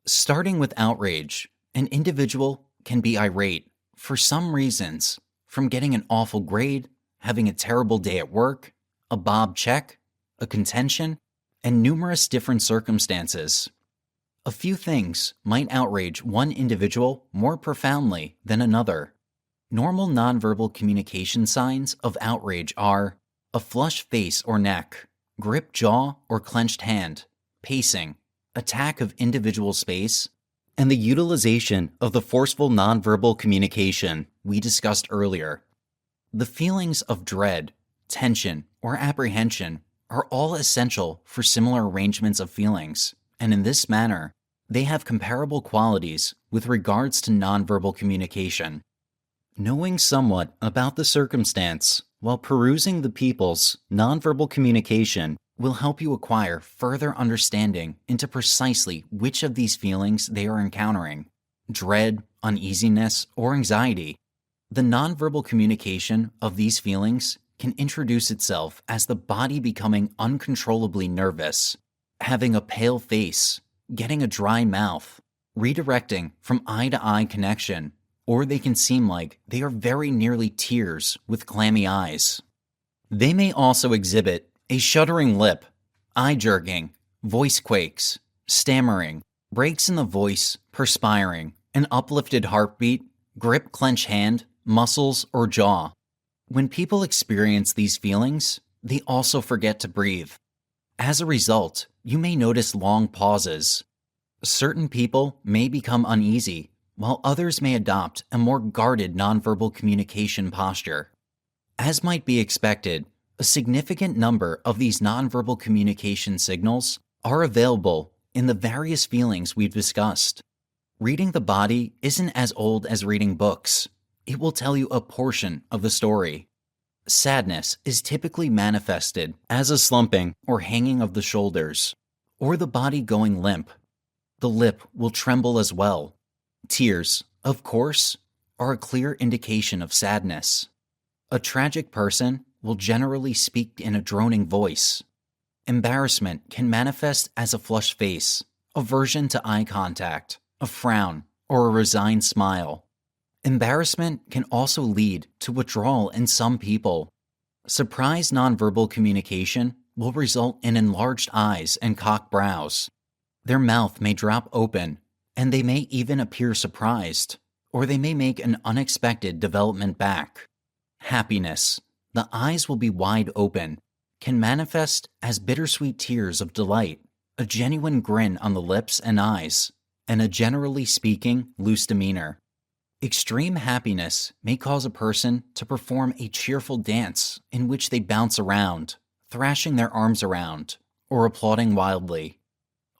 Starting with outrage, an individual can be irate for some reasons, from getting an awful grade, having a terrible day at work, a bob check, a contention, and numerous different circumstances. A few things might outrage one individual more profoundly than another. Normal nonverbal communication signs of outrage are a flushed face or neck, gripped jaw or clenched hand, pacing, attack of individual space, and the utilization of the forceful nonverbal communication we discussed earlier. The feelings of dread, tension, or apprehension are all essential for similar arrangements of feelings, and in this manner, they have comparable qualities with regards to nonverbal communication. Knowing somewhat about the circumstance while perusing the people's nonverbal communication will help you acquire further understanding into precisely which of these feelings they are encountering: dread, uneasiness, or anxiety. The nonverbal communication of these feelings can introduce itself as the body becoming uncontrollably nervous, having a pale face, getting a dry mouth, redirecting from eye-to-eye connection, or they can seem like they are very nearly tears with clammy eyes. They may also exhibit a shuddering lip, eye jerking, voice quakes, stammering, breaks in the voice, perspiring, an uplifted heartbeat, grip clench hand, muscles, or jaw. When people experience these feelings, they also forget to breathe. As a result, you may notice long pauses. Certain people may become uneasy, while others may adopt a more guarded nonverbal communication posture. As might be expected, a significant number of these nonverbal communication signals are available in the various feelings we've discussed. Reading the body isn't as old as reading books. It will tell you a portion of the story. Sadness is typically manifested as a slumping or hanging of the shoulders, or the body going limp. The lip will tremble as well. Tears, of course, are a clear indication of sadness. A tragic person will generally speak in a droning voice. Embarrassment can manifest as a flushed face, aversion to eye contact, a frown, or a resigned smile. Embarrassment can also lead to withdrawal in some people. Surprise nonverbal communication will result in enlarged eyes and cocked brows. Their mouth may drop open, and they may even appear surprised, or they may make an unexpected development back. Happiness. The eyes will be wide open, can manifest as bittersweet tears of delight, a genuine grin on the lips and eyes, and a generally speaking loose demeanor. Extreme happiness may cause a person to perform a cheerful dance in which they bounce around, thrashing their arms around, or applauding wildly.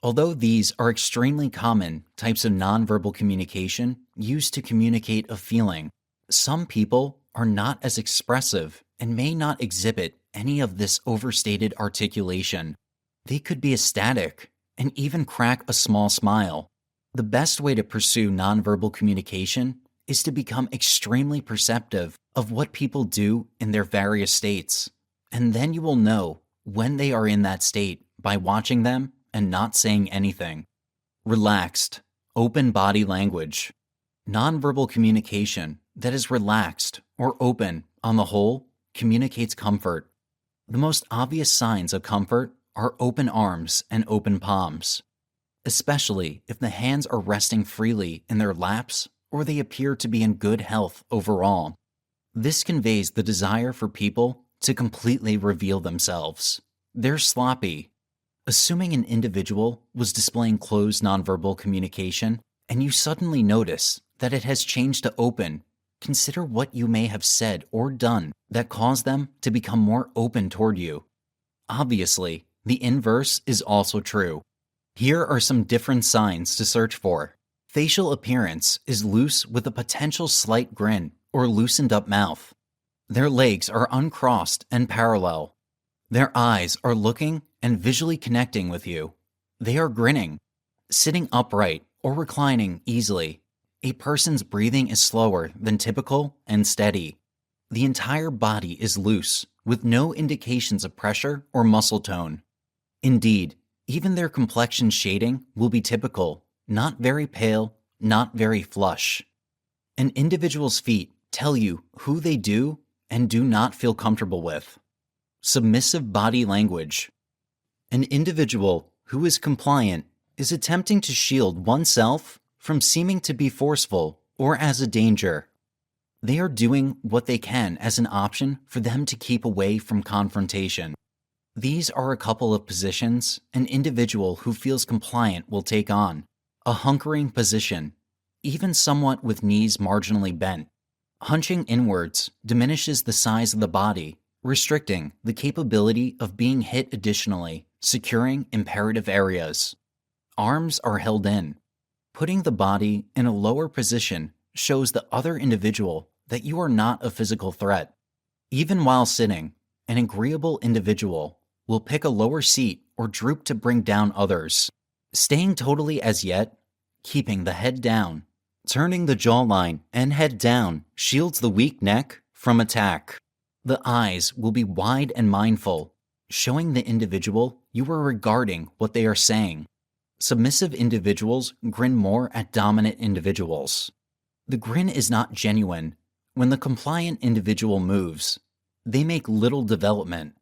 Although these are extremely common types of nonverbal communication used to communicate a feeling, some people are not as expressive and may not exhibit any of this overstated articulation. They could be ecstatic and even crack a small smile. The best way to pursue nonverbal communication is to become extremely perceptive of what people do in their various states, and then you will know when they are in that state by watching them and not saying anything. Relaxed, open body language. Nonverbal communication that is relaxed or open on the whole communicates comfort. The most obvious signs of comfort are open arms and open palms, especially if the hands are resting freely in their laps or they appear to be in good health overall. This conveys the desire for people to completely reveal themselves. They're sloppy. Assuming an individual was displaying closed nonverbal communication and you suddenly notice that it has changed to open, consider what you may have said or done that caused them to become more open toward you. Obviously, the inverse is also true. Here are some different signs to search for. Facial appearance is loose with a potential slight grin or loosened up mouth. Their legs are uncrossed and parallel. Their eyes are looking and visually connecting with you. They are grinning, sitting upright or reclining easily. A person's breathing is slower than typical and steady. The entire body is loose with no indications of pressure or muscle tone. Indeed, even their complexion shading will be typical. Not very pale, not very flush. An individual's feet tell you who they do and do not feel comfortable with. Submissive body language. An individual who is compliant is attempting to shield oneself from seeming to be forceful or as a danger. They are doing what they can as an option for them to keep away from confrontation. These are a couple of positions an individual who feels compliant will take on. A hunkering position, even somewhat with knees marginally bent. Hunching inwards diminishes the size of the body, restricting the capability of being hit additionally, securing imperative areas. Arms are held in. Putting the body in a lower position shows the other individual that you are not a physical threat. Even while sitting, an agreeable individual will pick a lower seat or droop to bring down others. Staying totally as yet, keeping the head down, turning the jawline and head down shields the weak neck from attack. The eyes will be wide and mindful, showing the individual you are regarding what they are saying. Submissive individuals grin more at dominant individuals. The grin is not genuine. When the compliant individual moves, they make little development.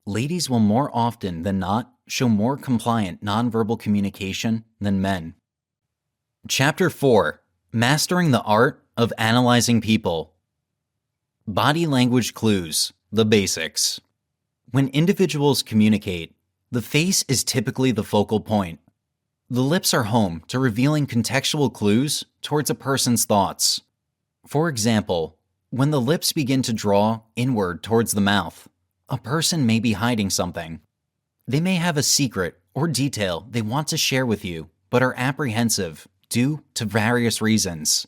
Ladies will more often than not show more compliant nonverbal communication than men. Chapter 4. Mastering the Art of Analyzing People. Body language clues, the basics. When individuals communicate, the face is typically the focal point. The lips are home to revealing contextual clues towards a person's thoughts. For example, when the lips begin to draw inward towards the mouth, a person may be hiding something. They may have a secret or detail they want to share with you, but are apprehensive due to various reasons.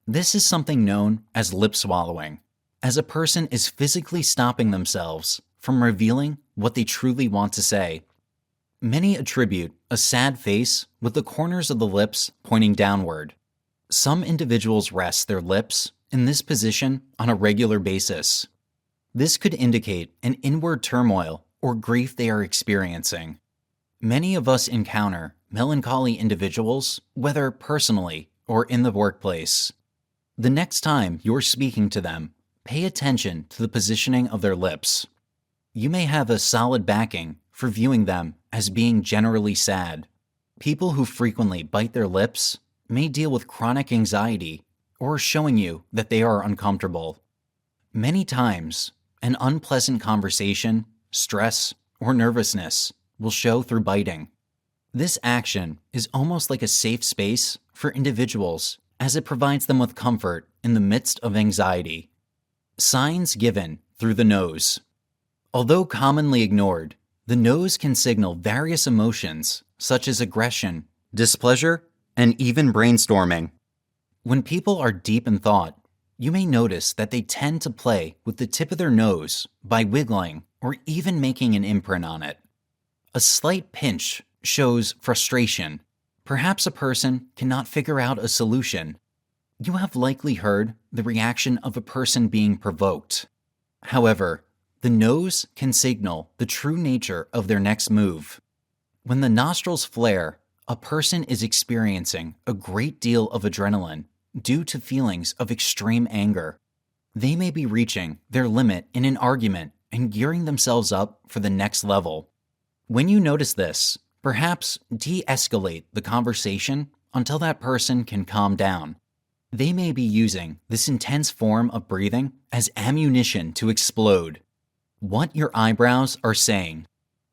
This is something known as lip swallowing, as a person is physically stopping themselves from revealing what they truly want to say. Many attribute a sad face with the corners of the lips pointing downward. Some individuals rest their lips in this position on a regular basis. This could indicate an inward turmoil or grief they are experiencing. Many of us encounter melancholy individuals, whether personally or in the workplace. The next time you're speaking to them, pay attention to the positioning of their lips. You may have a solid backing for viewing them as being generally sad. People who frequently bite their lips may deal with chronic anxiety or showing you that they are uncomfortable. Many times, an unpleasant conversation, stress, or nervousness will show through biting. This action is almost like a safe space for individuals as it provides them with comfort in the midst of anxiety. Signs given through the nose. Although commonly ignored, the nose can signal various emotions such as aggression, displeasure, and even brainstorming. When people are deep in thought, you may notice that they tend to play with the tip of their nose by wiggling or even making an imprint on it. A slight pinch shows frustration. Perhaps a person cannot figure out a solution. You have likely heard the reaction of a person being provoked. However, the nose can signal the true nature of their next move. When the nostrils flare, a person is experiencing a great deal of adrenaline due to feelings of extreme anger. They may be reaching their limit in an argument and gearing themselves up for the next level. When you notice this, perhaps de-escalate the conversation until that person can calm down. They may be using this intense form of breathing as ammunition to explode. What your eyebrows are saying.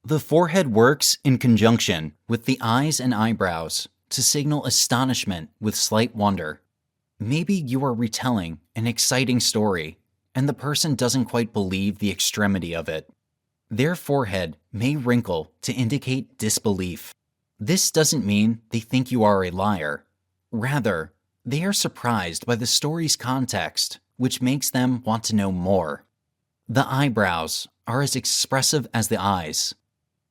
The forehead works in conjunction with the eyes and eyebrows to signal astonishment with slight wonder. Maybe you are retelling an exciting story, and the person doesn't quite believe the extremity of it. Their forehead may wrinkle to indicate disbelief. This doesn't mean they think you are a liar. Rather, they are surprised by the story's context, which makes them want to know more. The eyebrows are as expressive as the eyes.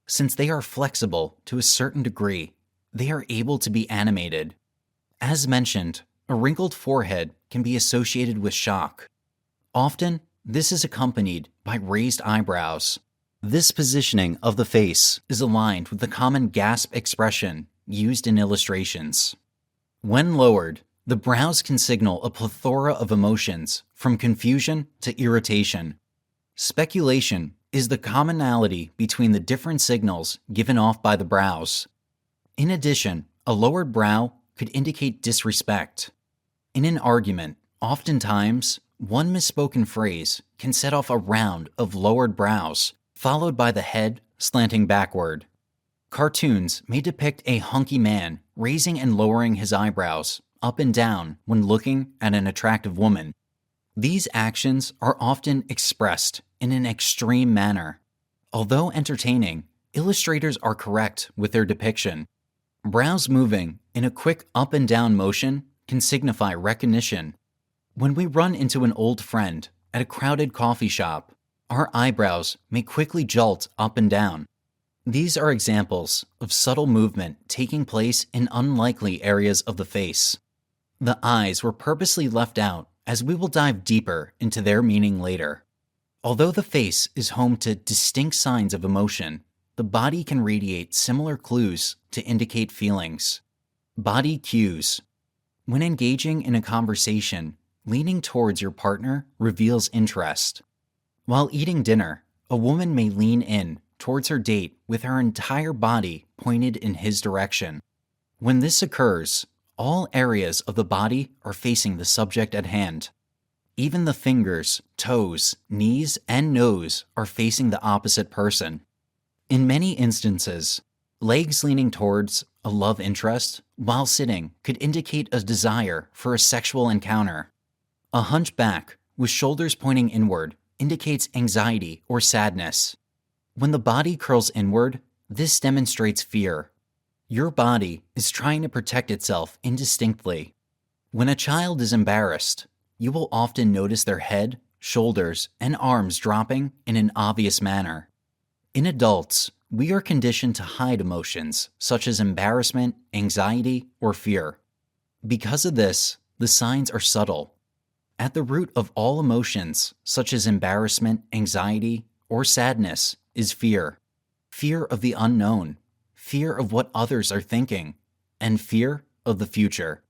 Since they are flexible to a certain degree, they are able to be animated. As mentioned, a wrinkled forehead can be associated with shock. Often, this is accompanied by raised eyebrows. This positioning of the face is aligned with the common gasp expression used in illustrations. When lowered, the brows can signal a plethora of emotions, from confusion to irritation. Speculation is the commonality between the different signals given off by the brows. In addition, a lowered brow could indicate disrespect. In an argument, oftentimes, one misspoken phrase can set off a round of lowered brows, followed by the head slanting backward. Cartoons may depict a hunky man raising and lowering his eyebrows up and down when looking at an attractive woman. These actions are often expressed in an extreme manner. Although entertaining, illustrators are correct with their depiction. Brows moving in a quick up and down motion can signify recognition. When we run into an old friend at a crowded coffee shop, our eyebrows may quickly jolt up and down. These are examples of subtle movement taking place in unlikely areas of the face. The eyes were purposely left out, as we will dive deeper into their meaning later. Although the face is home to distinct signs of emotion, the body can radiate similar clues to indicate feelings. Body cues. When engaging in a conversation, leaning towards your partner reveals interest. While eating dinner, a woman may lean in towards her date with her entire body pointed in his direction. When this occurs, all areas of the body are facing the subject at hand. Even the fingers, toes, knees, and nose are facing the opposite person. In many instances, legs leaning towards a love interest while sitting could indicate a desire for a sexual encounter. A hunchback with shoulders pointing inward indicates anxiety or sadness. When the body curls inward, this demonstrates fear. Your body is trying to protect itself indistinctly. When a child is embarrassed, you will often notice their head, shoulders, and arms dropping in an obvious manner. In adults, we are conditioned to hide emotions such as embarrassment, anxiety, or fear. Because of this, the signs are subtle. At the root of all emotions, such as embarrassment, anxiety, or sadness, is fear. Fear of the unknown, fear of what others are thinking, and fear of the future.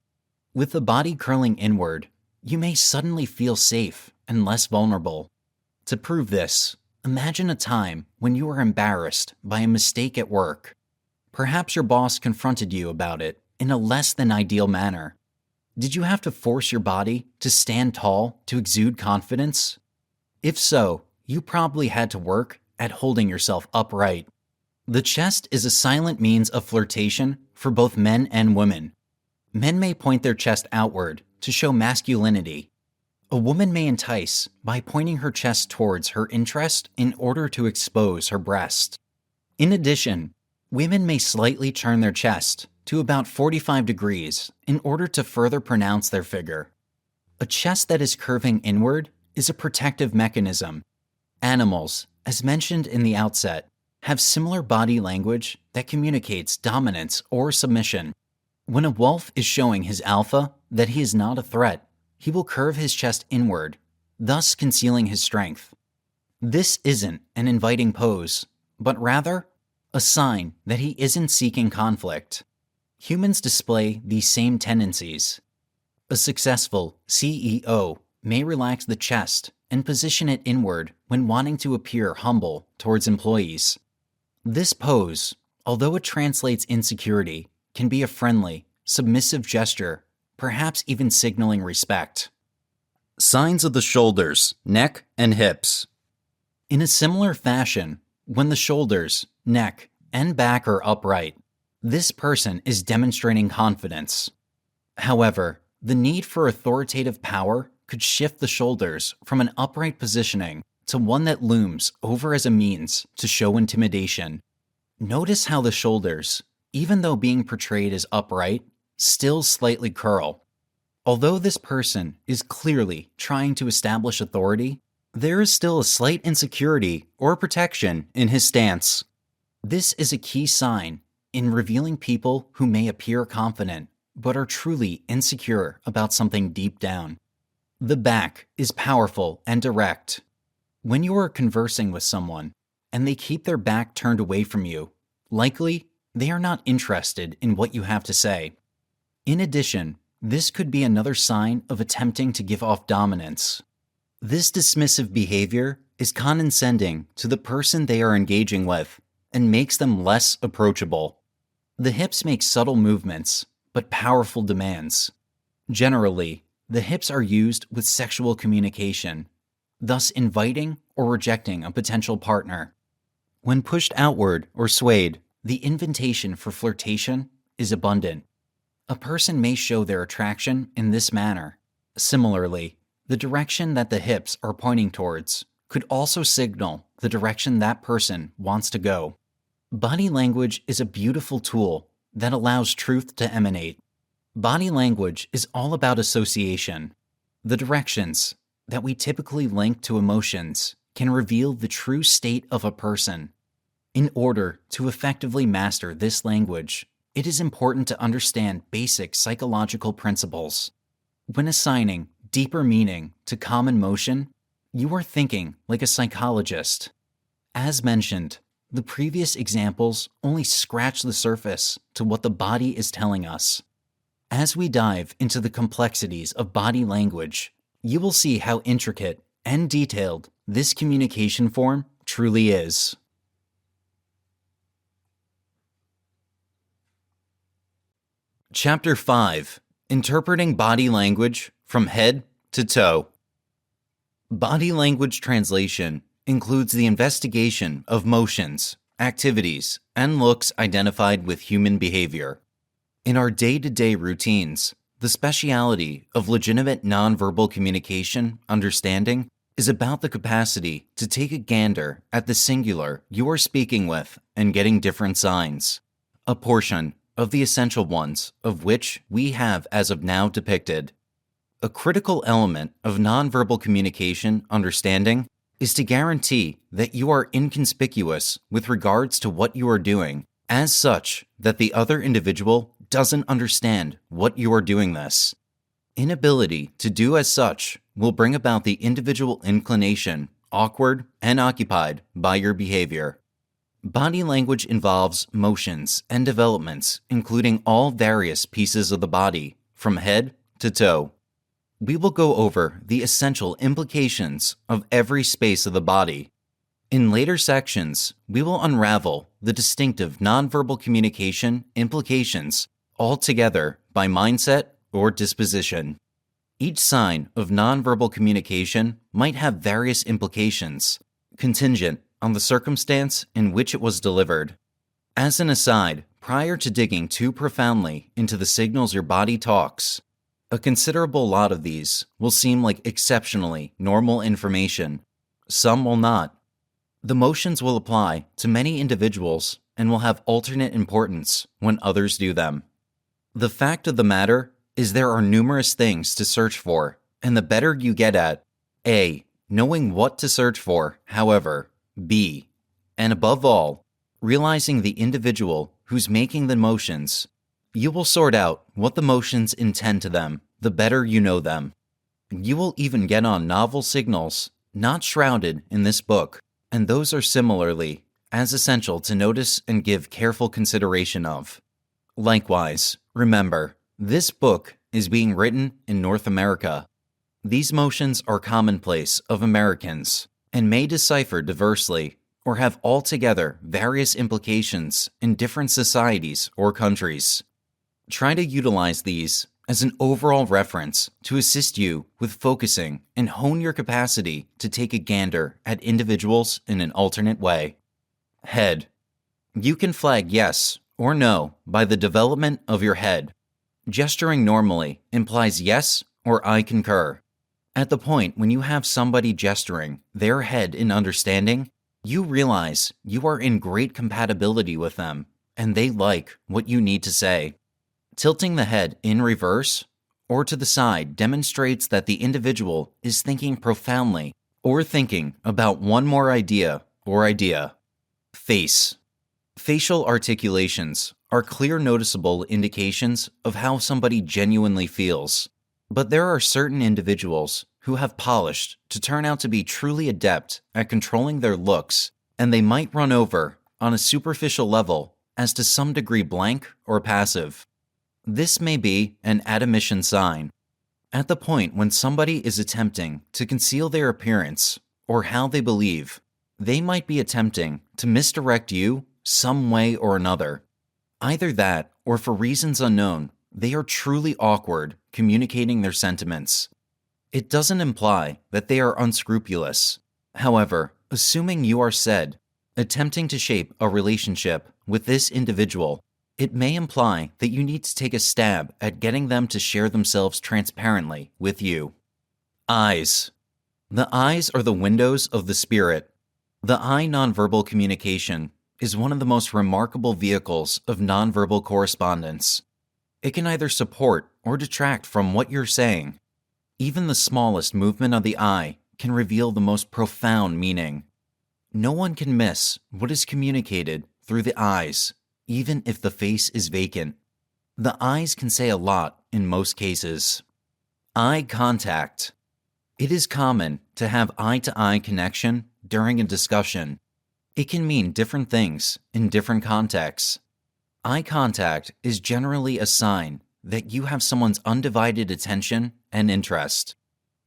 With the body curling inward, you may suddenly feel safe and less vulnerable. To prove this, imagine a time when you were embarrassed by a mistake at work. Perhaps your boss confronted you about it in a less than ideal manner. Did you have to force your body to stand tall to exude confidence? If so, you probably had to work at holding yourself upright. The chest is a silent means of flirtation for both men and women. Men may point their chest outward to show masculinity. A woman may entice by pointing her chest towards her interest in order to expose her breast. In addition, women may slightly turn their chest to about 45 degrees in order to further pronounce their figure. A chest that is curving inward is a protective mechanism. Animals, as mentioned in the outset, have similar body language that communicates dominance or submission. When a wolf is showing his alpha that he is not a threat, he will curve his chest inward, thus concealing his strength. This isn't an inviting pose, but rather a sign that he isn't seeking conflict. Humans display these same tendencies. A successful CEO may relax the chest and position it inward when wanting to appear humble towards employees. This pose, although it translates insecurity, can be a friendly, submissive gesture, perhaps even signaling respect. Signs of the shoulders, neck, and hips. In a similar fashion, when the shoulders, neck, and back are upright, this person is demonstrating confidence. However, the need for authoritative power could shift the shoulders from an upright positioning to one that looms over as a means to show intimidation. Notice how the shoulders, even though being portrayed as upright, still slightly curl. Although this person is clearly trying to establish authority, there is still a slight insecurity or protection in his stance. This is a key sign in revealing people who may appear confident but are truly insecure about something deep down. The back is powerful and direct. When you are conversing with someone and they keep their back turned away from you, likely they are not interested in what you have to say. In addition, this could be another sign of attempting to give off dominance. This dismissive behavior is condescending to the person they are engaging with and makes them less approachable. The hips make subtle movements, but powerful demands. Generally, the hips are used with sexual communication, thus inviting or rejecting a potential partner. When pushed outward or swayed, the invitation for flirtation is abundant. A person may show their attraction in this manner. Similarly, the direction that the hips are pointing towards could also signal the direction that person wants to go. Body language is a beautiful tool that allows truth to emanate. Body language is all about association. The directions that we typically link to emotions can reveal the true state of a person. In order to effectively master this language, it is important to understand basic psychological principles. When assigning deeper meaning to common motion, you are thinking like a psychologist. As mentioned, the previous examples only scratch the surface to what the body is telling us. As we dive into the complexities of body language, you will see how intricate and detailed this communication form truly is. Chapter 5. Interpreting Body Language from Head to Toe. Body language translation includes the investigation of motions, activities, and looks identified with human behavior. In our day-to-day routines, the speciality of legitimate nonverbal communication understanding is about the capacity to take a gander at the singular you are speaking with and getting different signs, a portion of the essential ones of which we have as of now depicted. A critical element of nonverbal communication understanding is to guarantee that you are inconspicuous with regards to what you are doing, as such that the other individual doesn't understand what you are doing this. Inability to do as such will bring about the individual inclination, awkward and occupied by your behavior. Body language involves motions and developments, including all various pieces of the body, from head to toe. we will go over the essential implications of every space of the body. In later sections, we will unravel the distinctive nonverbal communication implications altogether by mindset or disposition. Each sign of nonverbal communication might have various implications, contingent on the circumstance in which it was delivered. As an aside, prior to digging too profoundly into the signals your body talks, a considerable lot of these will seem like exceptionally normal information. Some will not. The motions will apply to many individuals and will have alternate importance when others do them. The fact of the matter is there are numerous things to search for, and the better you get at A. knowing what to search for, however, B. and above all, realizing the individual who's making the motions, you will sort out what the motions intend to them, the better you know them. You will even get on novel signals not shrouded in this book, and those are similarly as essential to notice and give careful consideration of. Likewise, remember, this book is being written in North America. These motions are commonplace of Americans and may decipher diversely or have altogether various implications in different societies or countries. Try to utilize these as an overall reference to assist you with focusing and hone your capacity to take a gander at individuals in an alternate way. Head. You can flag yes or no by the development of your head. Gesturing normally implies yes or I concur. At the point when you have somebody gesturing their head in understanding, you realize you are in great compatibility with them and they like what you need to say. Tilting the head in reverse or to the side demonstrates that the individual is thinking profoundly or thinking about one more idea or idea. Face. Facial articulations are clear noticeable indications of how somebody genuinely feels, but there are certain individuals who have polished to turn out to be truly adept at controlling their looks, and they might run over on a superficial level as to some degree blank or passive. This may be an admission sign. At the point when somebody is attempting to conceal their appearance or how they believe, they might be attempting to misdirect you some way or another. Either that, or for reasons unknown, they are truly awkward communicating their sentiments. It doesn't imply that they are unscrupulous. However, assuming you are said, attempting to shape a relationship with this individual, it may imply that you need to take a stab at getting them to share themselves transparently with you. Eyes. The eyes are the windows of the spirit. The eye nonverbal communication is one of the most remarkable vehicles of nonverbal correspondence. It can either support or detract from what you're saying. Even the smallest movement of the eye can reveal the most profound meaning. No one can miss what is communicated through the eyes, even if the face is vacant. The eyes can say a lot in most cases. Eye contact. It is common to have eye-to-eye connection during a discussion. It can mean different things in different contexts. Eye contact is generally a sign that you have someone's undivided attention and interest.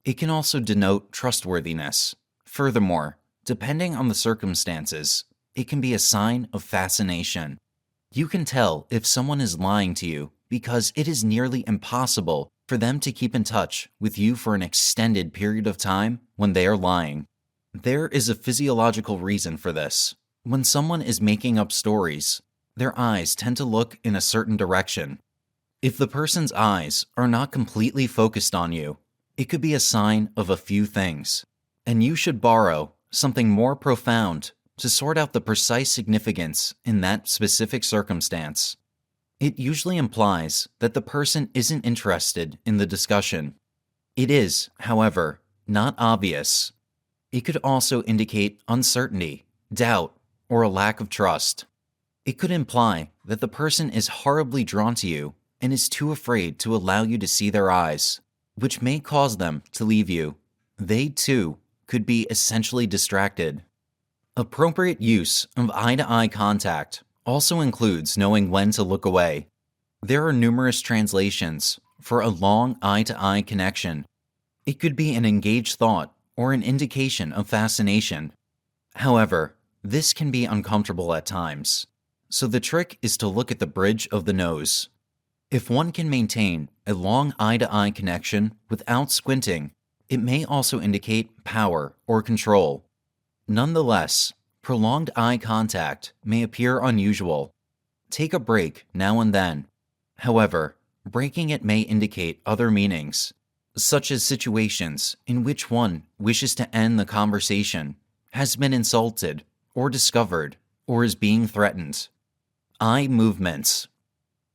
It can also denote trustworthiness. Furthermore, depending on the circumstances, it can be a sign of fascination. You can tell if someone is lying to you because it is nearly impossible for them to keep in touch with you for an extended period of time when they are lying. There is a physiological reason for this. When someone is making up stories, their eyes tend to look in a certain direction. If the person's eyes are not completely focused on you, it could be a sign of a few things, and you should borrow something more profound to sort out the precise significance in that specific circumstance. It usually implies that the person isn't interested in the discussion. It is, however, not obvious. It could also indicate uncertainty, doubt, or a lack of trust. It could imply that the person is horribly drawn to you and is too afraid to allow you to see their eyes, which may cause them to leave you. They, too, could be essentially distracted. Appropriate use of eye-to-eye contact also includes knowing when to look away. There are numerous translations for a long eye-to-eye connection, It could be an engaged thought or an indication of fascination. However, this can be uncomfortable at times, so the trick is to look at the bridge of the nose. If one can maintain a long eye-to-eye connection without squinting, it may also indicate power or control. Nonetheless, prolonged eye contact may appear unusual. Take a break now and then. However, breaking it may indicate other meanings, such as situations in which one wishes to end the conversation, has been insulted or discovered, or is being threatened. Eye movements.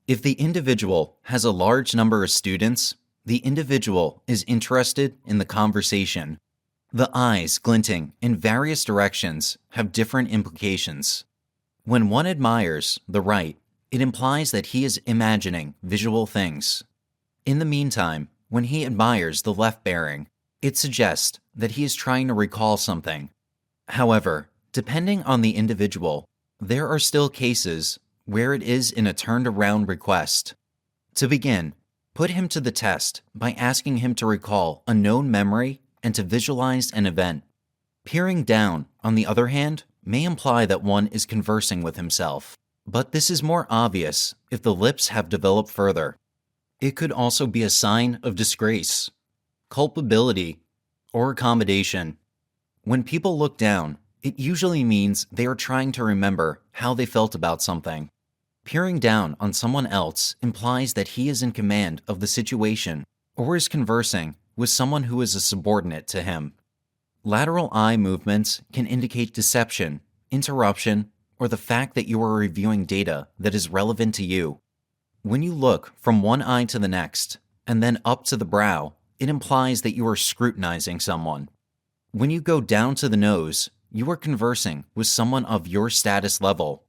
If the individual has a large number of students, the individual is interested in the conversation. The eyes glinting in various directions have different implications. When one admires the right, it implies that he is imagining visual things. In the meantime, when he admires the left bearing, it suggests that he is trying to recall something. However, depending on the individual, there are still cases where it is in a turned-around request. To begin, put him to the test by asking him to recall a known memory and to visualize an event. Peering down, on the other hand, may imply that one is conversing with himself, but this is more obvious if the lips have developed further. It could also be a sign of disgrace, culpability, or accommodation. When people look down, it usually means they are trying to remember how they felt about something. Peering down on someone else implies that he is in command of the situation or is conversing with someone who is a subordinate to him. Lateral eye movements can indicate deception, interruption, or the fact that you are reviewing data that is relevant to you. When you look from one eye to the next, and then up to the brow, it implies that you are scrutinizing someone. When you go down to the nose, you are conversing with someone of your status level.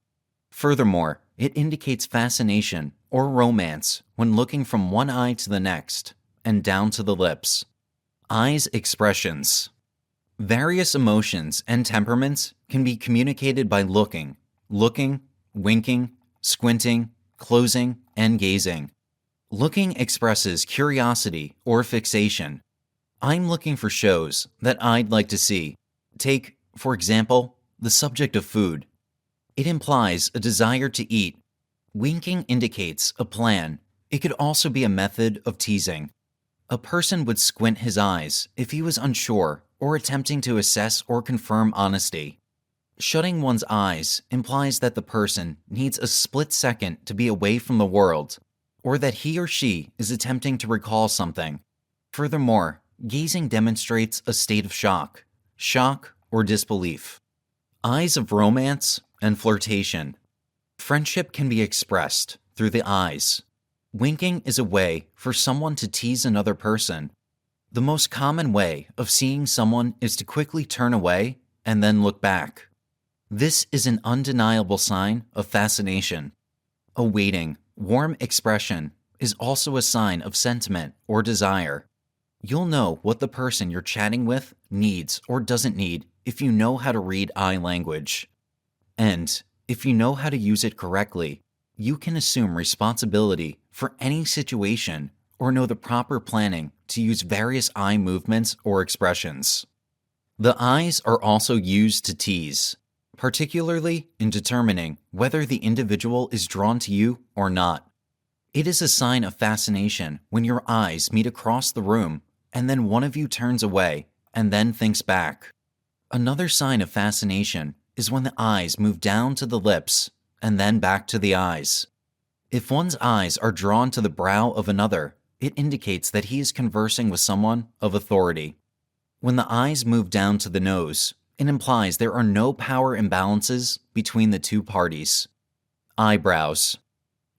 Furthermore, it indicates fascination or romance when looking from one eye to the next, and down to the lips. Eyes expressions. Various emotions and temperaments can be communicated by looking, winking, squinting, closing, and gazing. Looking expresses curiosity or fixation. I'm looking for shows that I'd like to see. Take, for example, the subject of food. It implies a desire to eat. Winking indicates a plan. It could also be a method of teasing. A person would squint his eyes if he was unsure or attempting to assess or confirm honesty. Shutting one's eyes implies that the person needs a split second to be away from the world, or that he or she is attempting to recall something. Furthermore, gazing demonstrates a state of shock or disbelief. Eyes of romance and flirtation. Friendship can be expressed through the eyes. Winking is a way for someone to tease another person. The most common way of seeing someone is to quickly turn away and then look back. This is an undeniable sign of fascination. A waiting, warm expression is also a sign of sentiment or desire. You'll know what the person you're chatting with needs or doesn't need if you know how to read eye language. And if you know how to use it correctly, you can assume responsibility for any situation or know the proper planning to use various eye movements or expressions. The eyes are also used to tease, particularly in determining whether the individual is drawn to you or not. It is a sign of fascination when your eyes meet across the room and then one of you turns away and then thinks back. Another sign of fascination is when the eyes move down to the lips and then back to the eyes. If one's eyes are drawn to the brow of another, it indicates that he is conversing with someone of authority. When the eyes move down to the nose, it implies there are no power imbalances between the two parties. Eyebrows.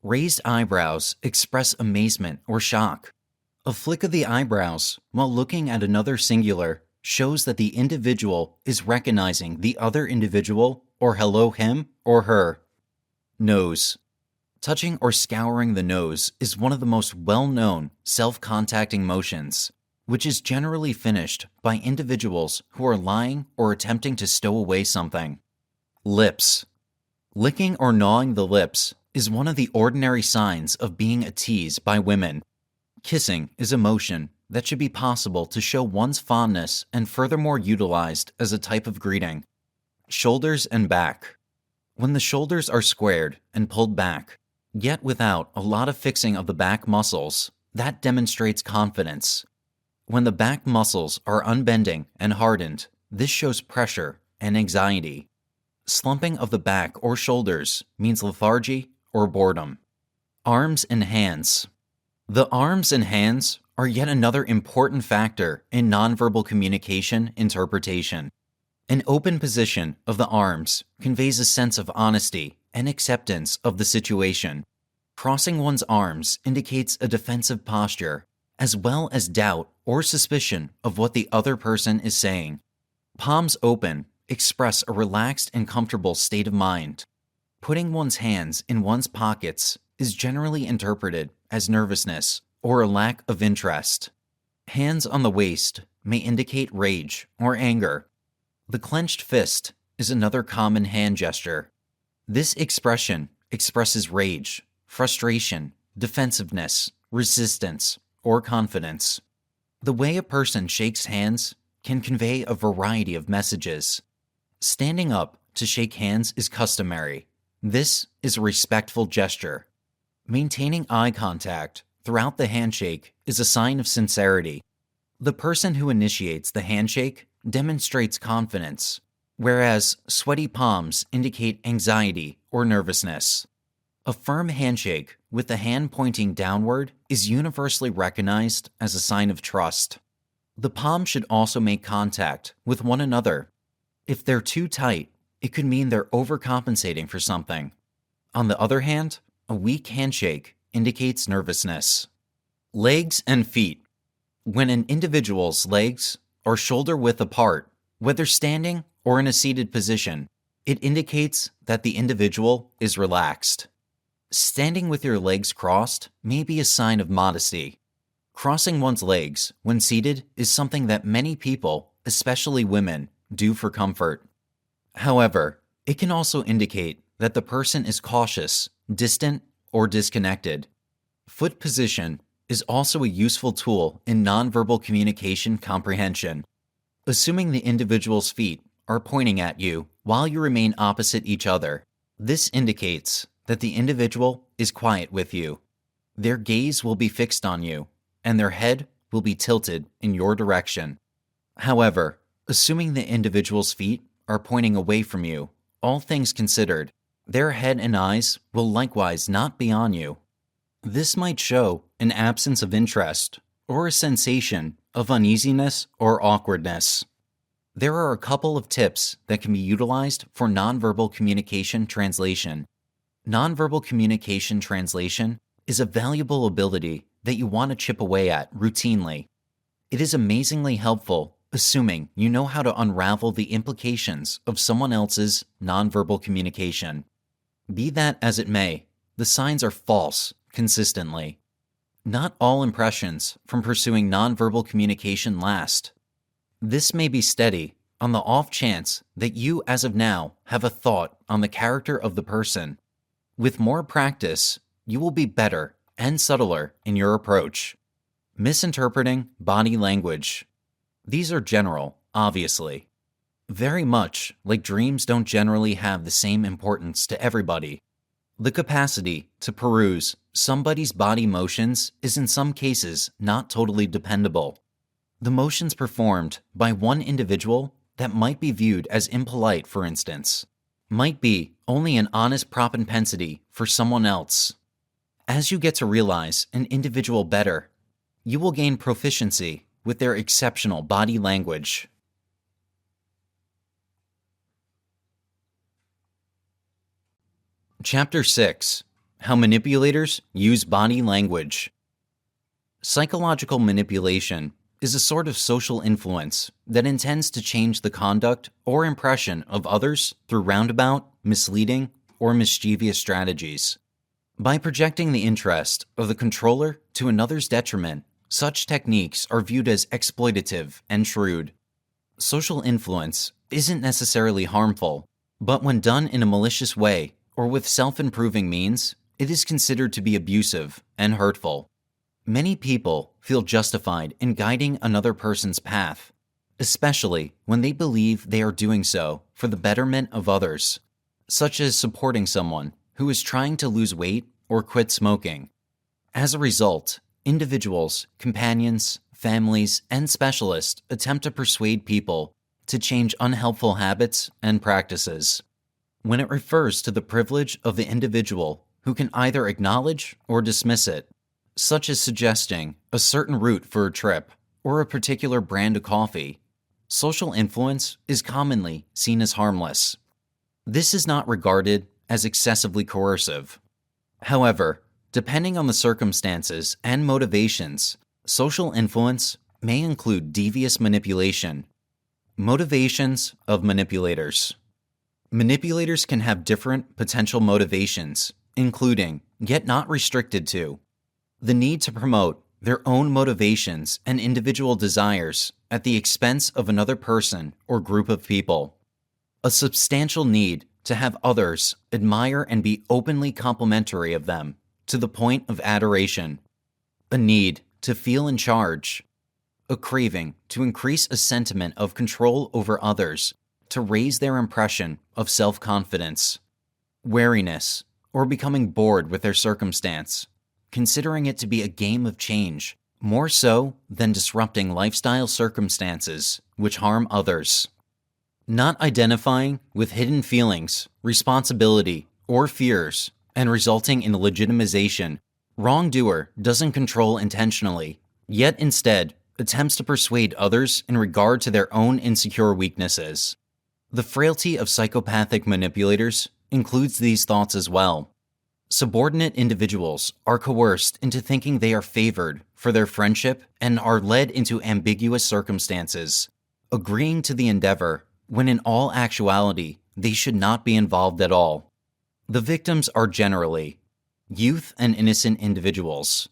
Raised eyebrows express amazement or shock. A flick of the eyebrows while looking at another singular shows that the individual is recognizing the other individual or hello him or her. Nose. Touching or scouring the nose is one of the most well-known self-contacting motions, which is generally finished by individuals who are lying or attempting to stow away something. Lips. Licking or gnawing the lips is one of the ordinary signs of being a tease by women. Kissing is a motion that should be possible to show one's fondness and furthermore utilized as a type of greeting. Shoulders and back. When the shoulders are squared and pulled back, yet without a lot of fixing of the back muscles, that demonstrates confidence. When the back muscles are unbending and hardened, this shows pressure and anxiety. Slumping of the back or shoulders means lethargy or boredom. Arms and hands. The arms and hands are yet another important factor in nonverbal communication interpretation. An open position of the arms conveys a sense of honesty and acceptance of the situation. Crossing one's arms indicates a defensive posture, as well as doubt or suspicion of what the other person is saying. Palms open express a relaxed and comfortable state of mind. Putting one's hands in one's pockets is generally interpreted as nervousness or a lack of interest. Hands on the waist may indicate rage or anger. The clenched fist is another common hand gesture. This expression expresses rage, frustration, defensiveness, resistance, or confidence. The way a person shakes hands can convey a variety of messages. Standing up to shake hands is customary. This is a respectful gesture. Maintaining eye contact throughout the handshake is a sign of sincerity. The person who initiates the handshake demonstrates confidence, whereas sweaty palms indicate anxiety or nervousness. A firm handshake with the hand pointing downward is universally recognized as a sign of trust. The palms should also make contact with one another. If they're too tight, it could mean they're overcompensating for something. On the other hand, a weak handshake indicates nervousness. Legs and feet. When an individual's legs are shoulder width apart, whether standing or in a seated position, it indicates that the individual is relaxed. Standing with your legs crossed may be a sign of modesty. Crossing one's legs when seated is something that many people, especially women, do for comfort. However, it can also indicate that the person is cautious, distant, or disconnected. Foot position is also a useful tool in nonverbal communication comprehension. Assuming the individual's feet are pointing at you while you remain opposite each other, this indicates that the individual is quiet with you. Their gaze will be fixed on you, and their head will be tilted in your direction. However, assuming the individual's feet are pointing away from you, all things considered, their head and eyes will likewise not be on you. This might show an absence of interest or a sensation of uneasiness or awkwardness. There are a couple of tips that can be utilized for nonverbal communication translation. Nonverbal communication translation is a valuable ability that you want to chip away at routinely. It is amazingly helpful, assuming you know how to unravel the implications of someone else's nonverbal communication. Be that as it may, the signs are false consistently. Not all impressions from pursuing nonverbal communication last. This may be steady on the off chance that you, as of now, have a thought on the character of the person. With more practice, you will be better and subtler in your approach. Misinterpreting body language. These are general, obviously. Very much like dreams don't generally have the same importance to everybody. The capacity to peruse somebody's body motions is in some cases not totally dependable. The motions performed by one individual that might be viewed as impolite, for instance, might be only an honest propensity for someone else. As you get to realize an individual better, you will gain proficiency with their exceptional body language. Chapter 6. How Manipulators Use Body Language. Psychological manipulation is a sort of social influence that intends to change the conduct or impression of others through roundabout, misleading, or mischievous strategies. By projecting the interest of the controller to another's detriment, such techniques are viewed as exploitative and shrewd. Social influence isn't necessarily harmful, but when done in a malicious way or with self-improving means, it is considered to be abusive and hurtful. Many people feel justified in guiding another person's path, especially when they believe they are doing so for the betterment of others, such as supporting someone who is trying to lose weight or quit smoking. As a result, individuals, companions, families, and specialists attempt to persuade people to change unhelpful habits and practices. When it refers to the privilege of the individual who can either acknowledge or dismiss it, such as suggesting a certain route for a trip or a particular brand of coffee, social influence is commonly seen as harmless. This is not regarded as excessively coercive. However, depending on the circumstances and motivations, social influence may include devious manipulation. Motivations of manipulators. Manipulators can have different potential motivations, including, yet not restricted to, the need to promote their own motivations and individual desires at the expense of another person or group of people, a substantial need to have others admire and be openly complimentary of them to the point of adoration, a need to feel in charge, a craving to increase a sentiment of control over others to raise their impression of self-confidence, wariness, or becoming bored with their circumstance, considering it to be a game of change, more so than disrupting lifestyle circumstances which harm others. Not identifying with hidden feelings, responsibility, or fears, and resulting in legitimization, wrongdoer doesn't control intentionally, yet instead attempts to persuade others in regard to their own insecure weaknesses. The frailty of psychopathic manipulators includes these thoughts as well. Subordinate individuals are coerced into thinking they are favored for their friendship and are led into ambiguous circumstances, agreeing to the endeavor when in all actuality they should not be involved at all. The victims are generally youth and innocent individuals.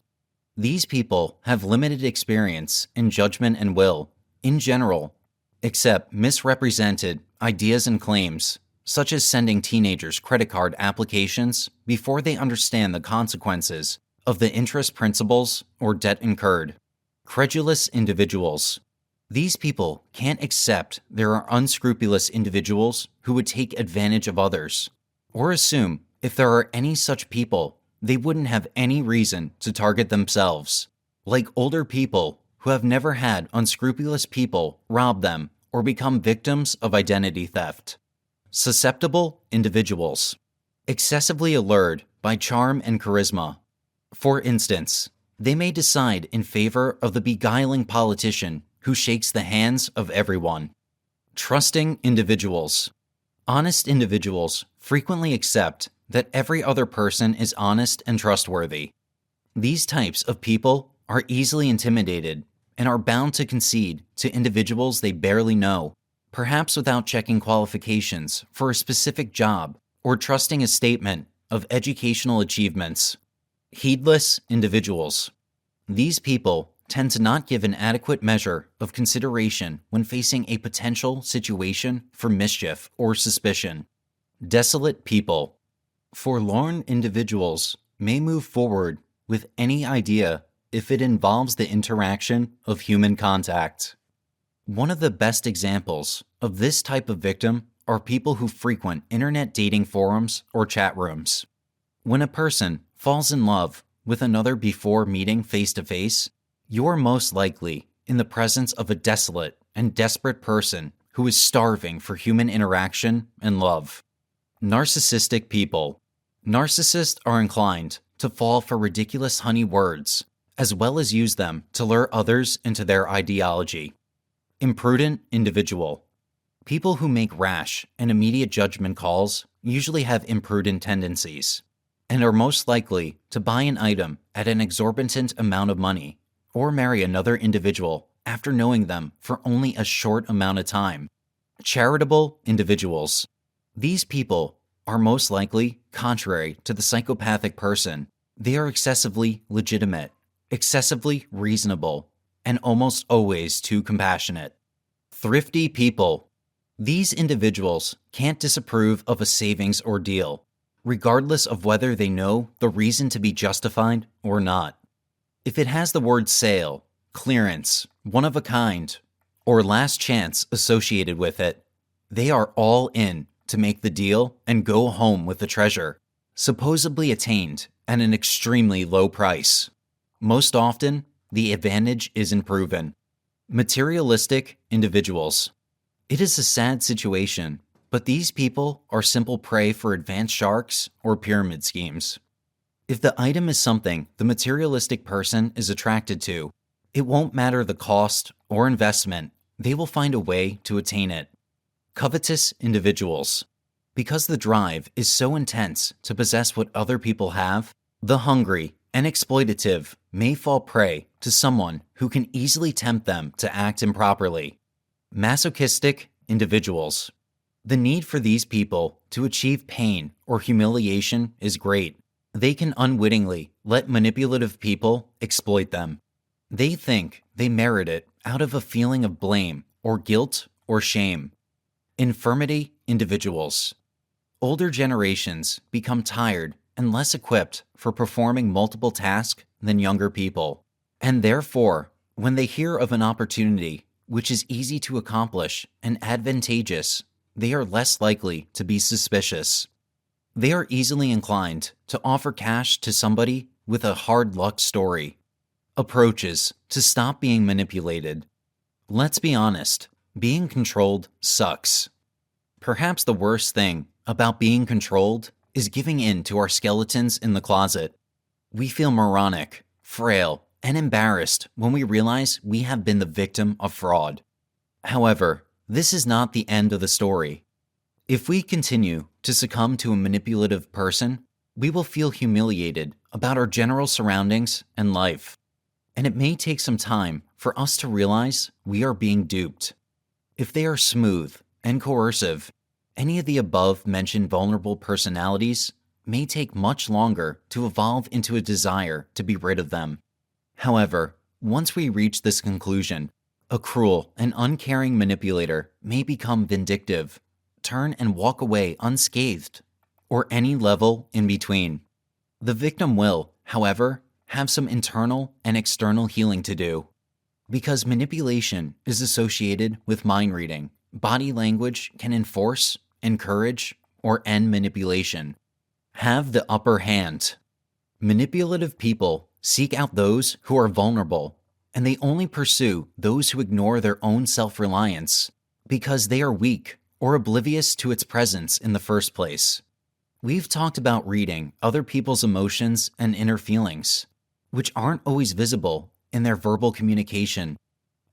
These people have limited experience in judgment and will, in general, accept misrepresented ideas and claims, such as sending teenagers credit card applications before they understand the consequences of the interest principles or debt incurred. Credulous individuals. These people can't accept there are unscrupulous individuals who would take advantage of others, or assume if there are any such people, they wouldn't have any reason to target themselves, like older people who have never had unscrupulous people rob them or become victims of identity theft. Susceptible individuals. Excessively allured by charm and charisma. For instance, they may decide in favor of the beguiling politician who shakes the hands of everyone. Trusting individuals. Honest individuals frequently accept that every other person is honest and trustworthy. These types of people are easily intimidated and are bound to concede to individuals they barely know, perhaps without checking qualifications for a specific job or trusting a statement of educational achievements. Heedless individuals. These people tend to not give an adequate measure of consideration when facing a potential situation for mischief or suspicion. Desolate people. Forlorn individuals may move forward with any idea if it involves the interaction of human contact. One of the best examples of this type of victim are people who frequent internet dating forums or chat rooms. When a person falls in love with another before meeting face-to-face, you're most likely in the presence of a desolate and desperate person who is starving for human interaction and love. Narcissistic people. Narcissists are inclined to fall for ridiculous honey words, as well as use them to lure others into their ideology. Imprudent individual. People who make rash and immediate judgment calls usually have imprudent tendencies, and are most likely to buy an item at an exorbitant amount of money, or marry another individual after knowing them for only a short amount of time. Charitable individuals. These people are most likely contrary to the psychopathic person. They are excessively legitimate, excessively reasonable, and almost always too compassionate. Thrifty people. These individuals can't disapprove of a savings ordeal, regardless of whether they know the reason to be justified or not. If it has the word sale, clearance, one of a kind, or last chance associated with it, they are all in to make the deal and go home with the treasure, supposedly attained at an extremely low price. Most often, the advantage isn't proven. Materialistic individuals. It is a sad situation, but these people are simple prey for advanced sharks or pyramid schemes. If the item is something the materialistic person is attracted to, it won't matter the cost or investment, they will find a way to attain it. Covetous individuals. Because the drive is so intense to possess what other people have, the hungry and exploitative may fall prey to someone who can easily tempt them to act improperly. Masochistic individuals. The need for these people to achieve pain or humiliation is great. They can unwittingly let manipulative people exploit them. They think they merit it out of a feeling of blame or guilt or shame. Infirmity individuals. Older generations become tired and less equipped for performing multiple tasks than younger people, and therefore, when they hear of an opportunity which is easy to accomplish and advantageous, they are less likely to be suspicious. They are easily inclined to offer cash to somebody with a hard luck story. Approaches to stop being manipulated. Let's be honest, being controlled sucks. Perhaps the worst thing about being controlled is giving in to our skeletons in the closet. We feel moronic, frail, and embarrassed when we realize we have been the victim of fraud. However, this is not the end of the story. If we continue to succumb to a manipulative person, we will feel humiliated about our general surroundings and life. And it may take some time for us to realize we are being duped. If they are smooth and coercive, any of the above-mentioned vulnerable personalities may take much longer to evolve into a desire to be rid of them. However, once we reach this conclusion, a cruel and uncaring manipulator may become vindictive, turn and walk away unscathed, or any level in between. The victim will, however, have some internal and external healing to do. Because manipulation is associated with mind reading, body language can enforce, encourage, or end manipulation. Have the upper hand. Manipulative people seek out those who are vulnerable, and they only pursue those who ignore their own self-reliance because they are weak or oblivious to its presence in the first place. We've talked about reading other people's emotions and inner feelings, which aren't always visible in their verbal communication.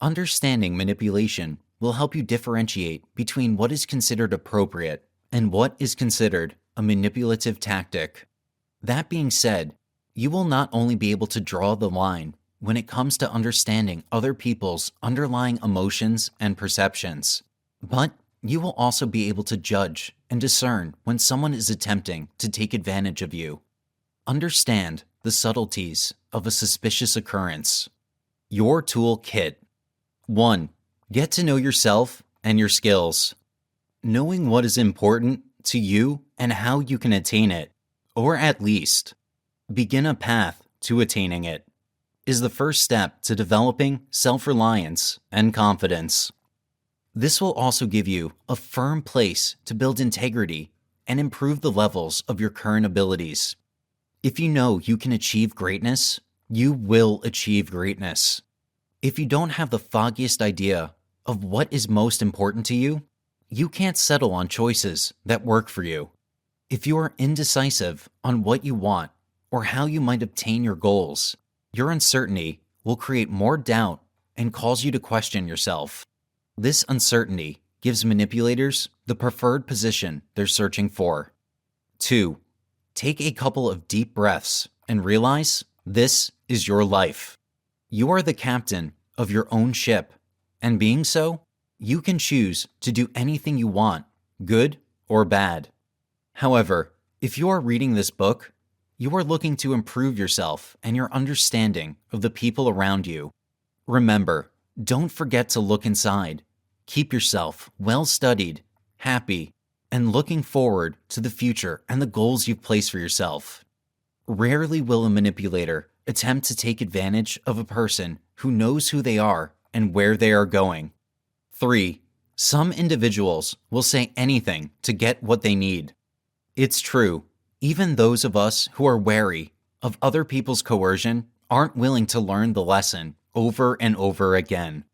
Understanding manipulation will help you differentiate between what is considered appropriate and what is considered a manipulative tactic. That being said, you will not only be able to draw the line when it comes to understanding other people's underlying emotions and perceptions, but you will also be able to judge and discern when someone is attempting to take advantage of you. Understand the subtleties of a suspicious occurrence. Your toolkit. 1. Get to know yourself and your skills. Knowing what is important to you and how you can attain it, or at least begin a path to attaining it, is the first step to developing self-reliance and confidence. This will also give you a firm place to build integrity and improve the levels of your current abilities. If you know you can achieve greatness, you will achieve greatness. If you don't have the foggiest idea of what is most important to you, you can't settle on choices that work for you. If you are indecisive on what you want or how you might obtain your goals, your uncertainty will create more doubt and cause you to question yourself. This uncertainty gives manipulators the preferred position they're searching for. 2. Take a couple of deep breaths and realize this is your life. You are the captain of your own ship, and being so, you can choose to do anything you want, good or bad. However, if you are reading this book, you are looking to improve yourself and your understanding of the people around you. Remember, don't forget to look inside. Keep yourself well-studied, happy, and looking forward to the future and the goals you've placed for yourself. Rarely will a manipulator attempt to take advantage of a person who knows who they are and where they are going. 3. Some individuals will say anything to get what they need. It's true, even those of us who are wary of other people's coercion aren't willing to learn the lesson over and over again.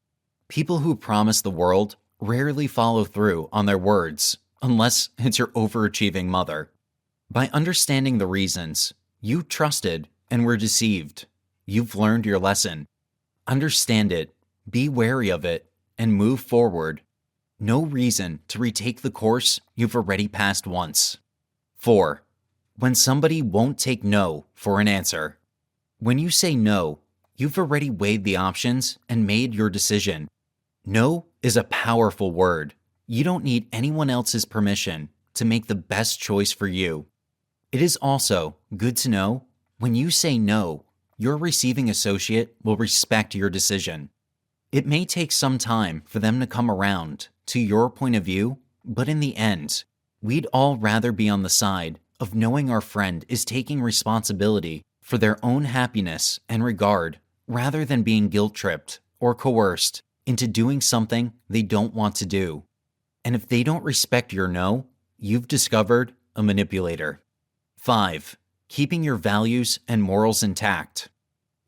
People who promise the world rarely follow through on their words, unless it's your overachieving mother. By understanding the reasons you trusted and were deceived, you've learned your lesson. Understand it, be wary of it, and move forward. No reason to retake the course you've already passed once. 4. When somebody won't take no for an answer. When you say no, you've already weighed the options and made your decision. No is a powerful word. You don't need anyone else's permission to make the best choice for you. It is also good to know when you say no, your receiving associate will respect your decision. It may take some time for them to come around to your point of view, but in the end, we'd all rather be on the side of knowing our friend is taking responsibility for their own happiness and regard rather than being guilt-tripped or coerced into doing something they don't want to do. And if they don't respect your no, you've discovered a manipulator. 5. Keeping your values and morals intact.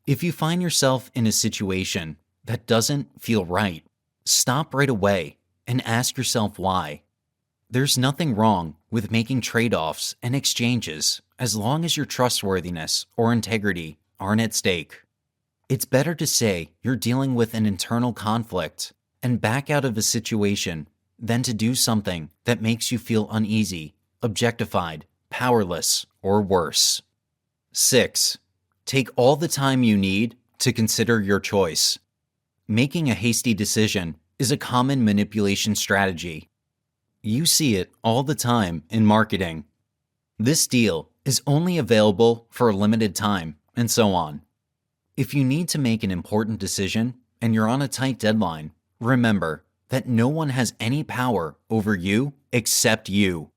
If you find yourself in a situation that doesn't feel right, stop right away and ask yourself why. There's nothing wrong with making trade-offs and exchanges as long as your trustworthiness or integrity aren't at stake. It's better to say you're dealing with an internal conflict and back out of a situation than to do something that makes you feel uneasy, objectified, powerless, or worse. 6. Take all the time you need to consider your choice. Making a hasty decision is a common manipulation strategy. You see it all the time in marketing. This deal is only available for a limited time, and so on. If you need to make an important decision and you're on a tight deadline, remember that no one has any power over you except you.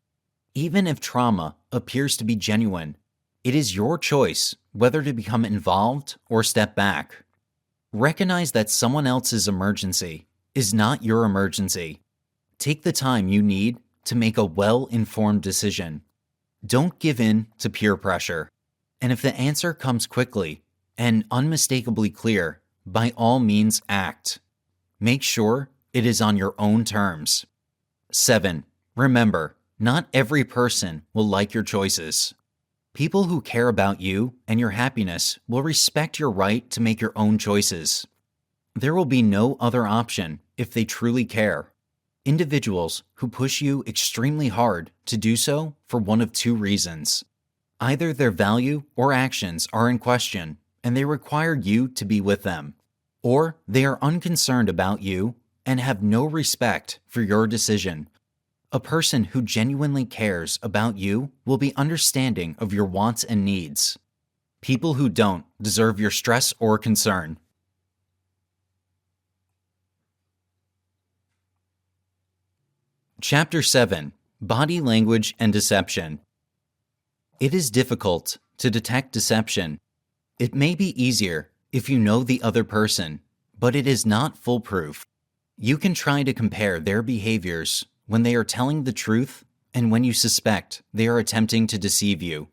Even if trauma appears to be genuine, it is your choice whether to become involved or step back. Recognize that someone else's emergency is not your emergency. Take the time you need to make a well-informed decision. Don't give in to peer pressure. And if the answer comes quickly and unmistakably clear, by all means act. Make sure it is on your own terms. 7. Remember, not every person will like your choices. People who care about you and your happiness will respect your right to make your own choices. There will be no other option if they truly care. Individuals who push you extremely hard to do so for one of two reasons. Either their value or actions are in question and they require you to be with them, or they are unconcerned about you and have no respect for your decision. A person who genuinely cares about you will be understanding of your wants and needs. People who don't deserve your stress or concern. Chapter 7. Body Language and Deception. It is difficult to detect deception. It may be easier if you know the other person, but it is not foolproof. You can try to compare their behaviors when they are telling the truth and when you suspect they are attempting to deceive you.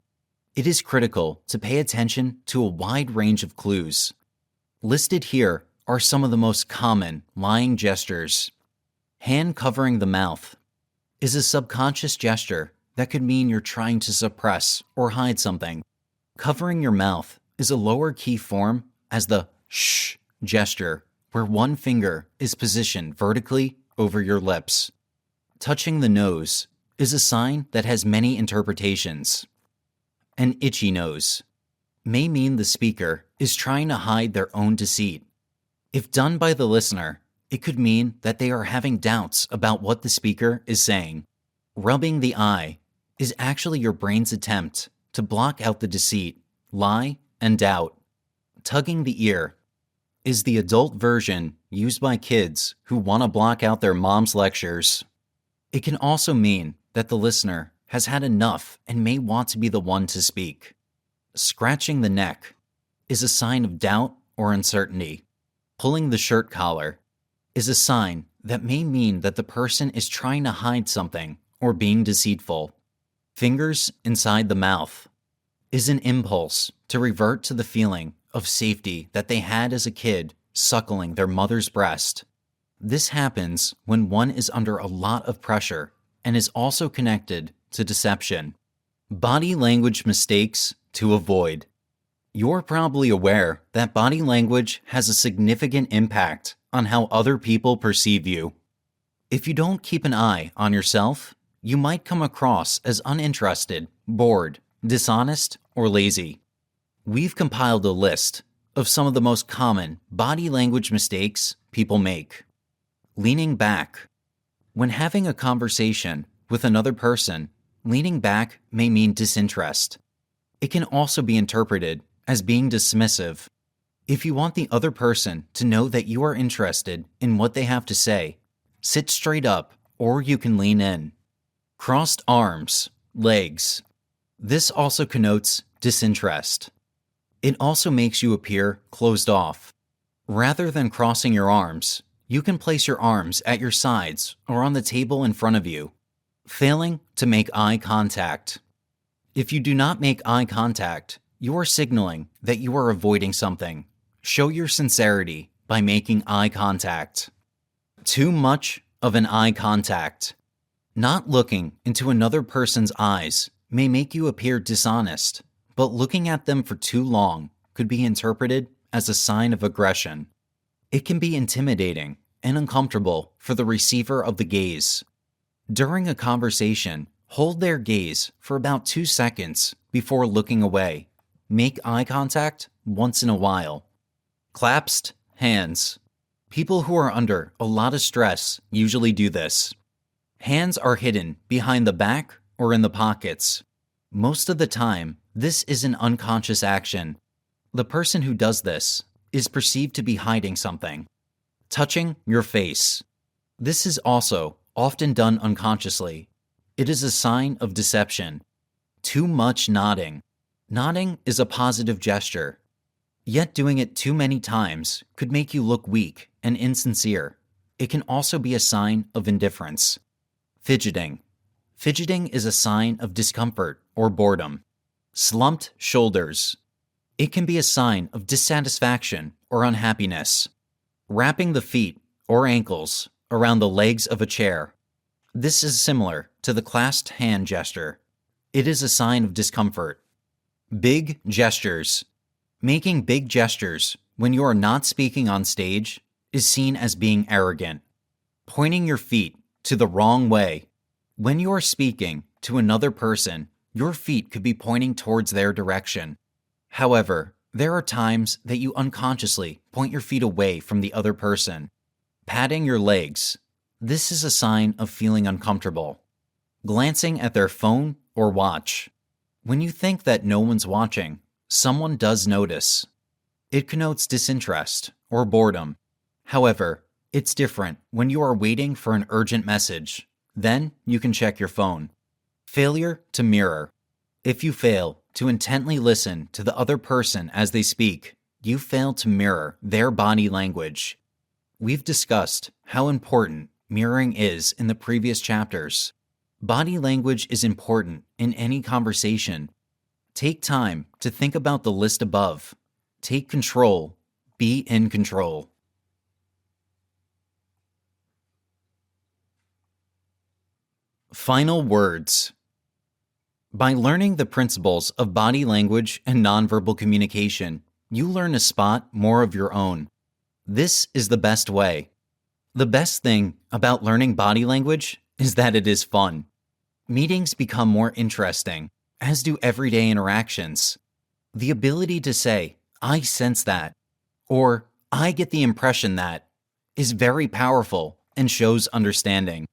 It is critical to pay attention to a wide range of clues. Listed here are some of the most common lying gestures. Hand covering the mouth is a subconscious gesture that could mean you're trying to suppress or hide something. Covering your mouth is a lower key form as the shh gesture, where one finger is positioned vertically over your lips. Touching the nose is a sign that has many interpretations. An itchy nose may mean the speaker is trying to hide their own deceit. If done by the listener, it could mean that they are having doubts about what the speaker is saying. Rubbing the eye is actually your brain's attempt to block out the deceit, lie, and doubt. Tugging the ear is the adult version used by kids who want to block out their mom's lectures. It can also mean that the listener has had enough and may want to be the one to speak. Scratching the neck is a sign of doubt or uncertainty. Pulling the shirt collar is a sign that may mean that the person is trying to hide something or being deceitful. Fingers inside the mouth is an impulse to revert to the feeling of safety that they had as a kid suckling their mother's breast. This happens when one is under a lot of pressure and is also connected to deception. Body language mistakes to avoid. You're probably aware that body language has a significant impact on how other people perceive you. If you don't keep an eye on yourself, you might come across as uninterested, bored, dishonest, or lazy. We've compiled a list of some of the most common body language mistakes people make. Leaning back. When having a conversation with another person, leaning back may mean disinterest. It can also be interpreted as being dismissive. If you want the other person to know that you are interested in what they have to say, sit straight up or you can lean in. Crossed arms, legs. This also connotes disinterest. It also makes you appear closed off. Rather than crossing your arms, you can place your arms at your sides or on the table in front of you. Failing to make eye contact. If you do not make eye contact, you are signaling that you are avoiding something. Show your sincerity by making eye contact. Too much of an eye contact. Not looking into another person's eyes may make you appear dishonest, but looking at them for too long could be interpreted as a sign of aggression. It can be intimidating and uncomfortable for the receiver of the gaze. During a conversation, hold their gaze for about 2 seconds before looking away. Make eye contact once in a while. Clasped hands. People who are under a lot of stress usually do this. Hands are hidden behind the back or in the pockets. Most of the time, this is an unconscious action. The person who does this is perceived to be hiding something. Touching your face. This is also often done unconsciously. It is a sign of deception. Too much nodding. Nodding is a positive gesture, yet doing it too many times could make you look weak and insincere. It can also be a sign of indifference. Fidgeting. Fidgeting is a sign of discomfort or boredom. Slumped shoulders. It can be a sign of dissatisfaction or unhappiness. Wrapping the feet or ankles around the legs of a chair. This is similar to the clasped hand gesture. It is a sign of discomfort. Big gestures. Making big gestures when you are not speaking on stage is seen as being arrogant. Pointing your feet to the wrong way. When you are speaking to another person, your feet could be pointing towards their direction. However, there are times that you unconsciously point your feet away from the other person. Patting your legs. This is a sign of feeling uncomfortable. Glancing at their phone or watch. When you think that no one's watching, someone does notice. It connotes disinterest or boredom. However, it's different when you are waiting for an urgent message. Then you can check your phone. Failure to mirror. If you fail to intently listen to the other person as they speak, you fail to mirror their body language. We've discussed how important mirroring is in the previous chapters. Body language is important in any conversation. Take time to think about the list above. Take control. Be in control. Final words. By learning the principles of body language and nonverbal communication, you learn to spot more of your own. This is the best way. The best thing about learning body language is that it is fun. Meetings become more interesting, as do everyday interactions. The ability to say, "I sense that," or "I get the impression that," is very powerful and shows understanding.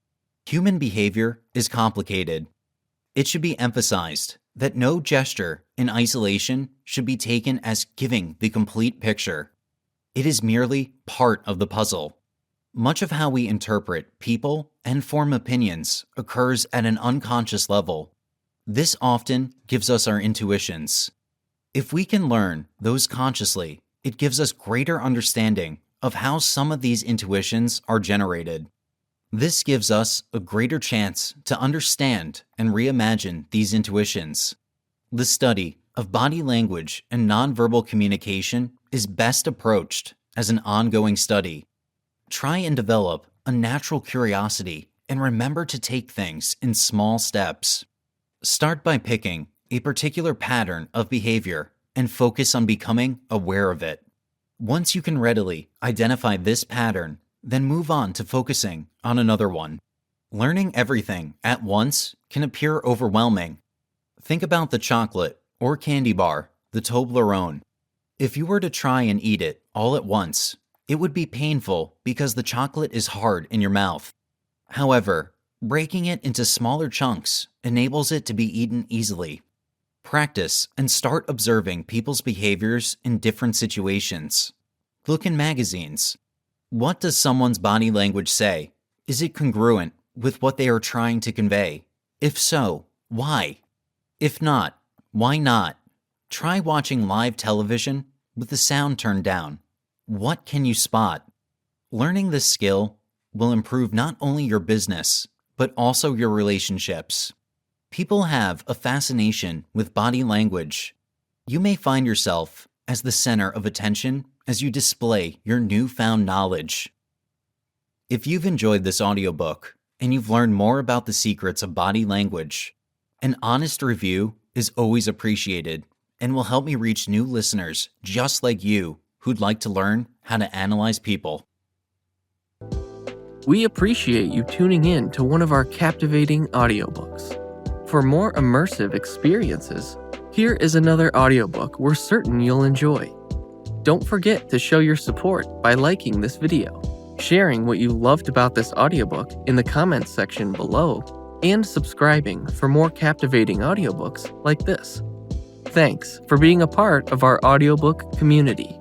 Human behavior is complicated. It should be emphasized that no gesture in isolation should be taken as giving the complete picture. It is merely part of the puzzle. Much of how we interpret people and form opinions occurs at an unconscious level. This often gives us our intuitions. If we can learn those consciously, it gives us greater understanding of how some of these intuitions are generated. This gives us a greater chance to understand and reimagine these intuitions. The study of body language and nonverbal communication is best approached as an ongoing study. Try and develop a natural curiosity and remember to take things in small steps. Start by picking a particular pattern of behavior and focus on becoming aware of it. Once you can readily identify this pattern, then move on to focusing on another one. Learning everything at once can appear overwhelming. Think about the chocolate or candy bar, the Toblerone. If you were to try and eat it all at once, it would be painful because the chocolate is hard in your mouth. However, breaking it into smaller chunks enables it to be eaten easily. Practice and start observing people's behaviors in different situations. Look in magazines. What does someone's body language say? Is it congruent with what they are trying to convey? If so, why? If not, why not? Try watching live television with the sound turned down. What can you spot? Learning this skill will improve not only your business, but also your relationships. People have a fascination with body language. You may find yourself as the center of attention as you display your newfound knowledge. If you've enjoyed this audiobook and you've learned more about the secrets of body language, an honest review is always appreciated and will help me reach new listeners just like you who'd like to learn how to analyze people. We appreciate you tuning in to one of our captivating audiobooks. For more immersive experiences, here is another audiobook we're certain you'll enjoy. Don't forget to show your support by liking this video, sharing what you loved about this audiobook in the comments section below, and subscribing for more captivating audiobooks like this. Thanks for being a part of our audiobook community.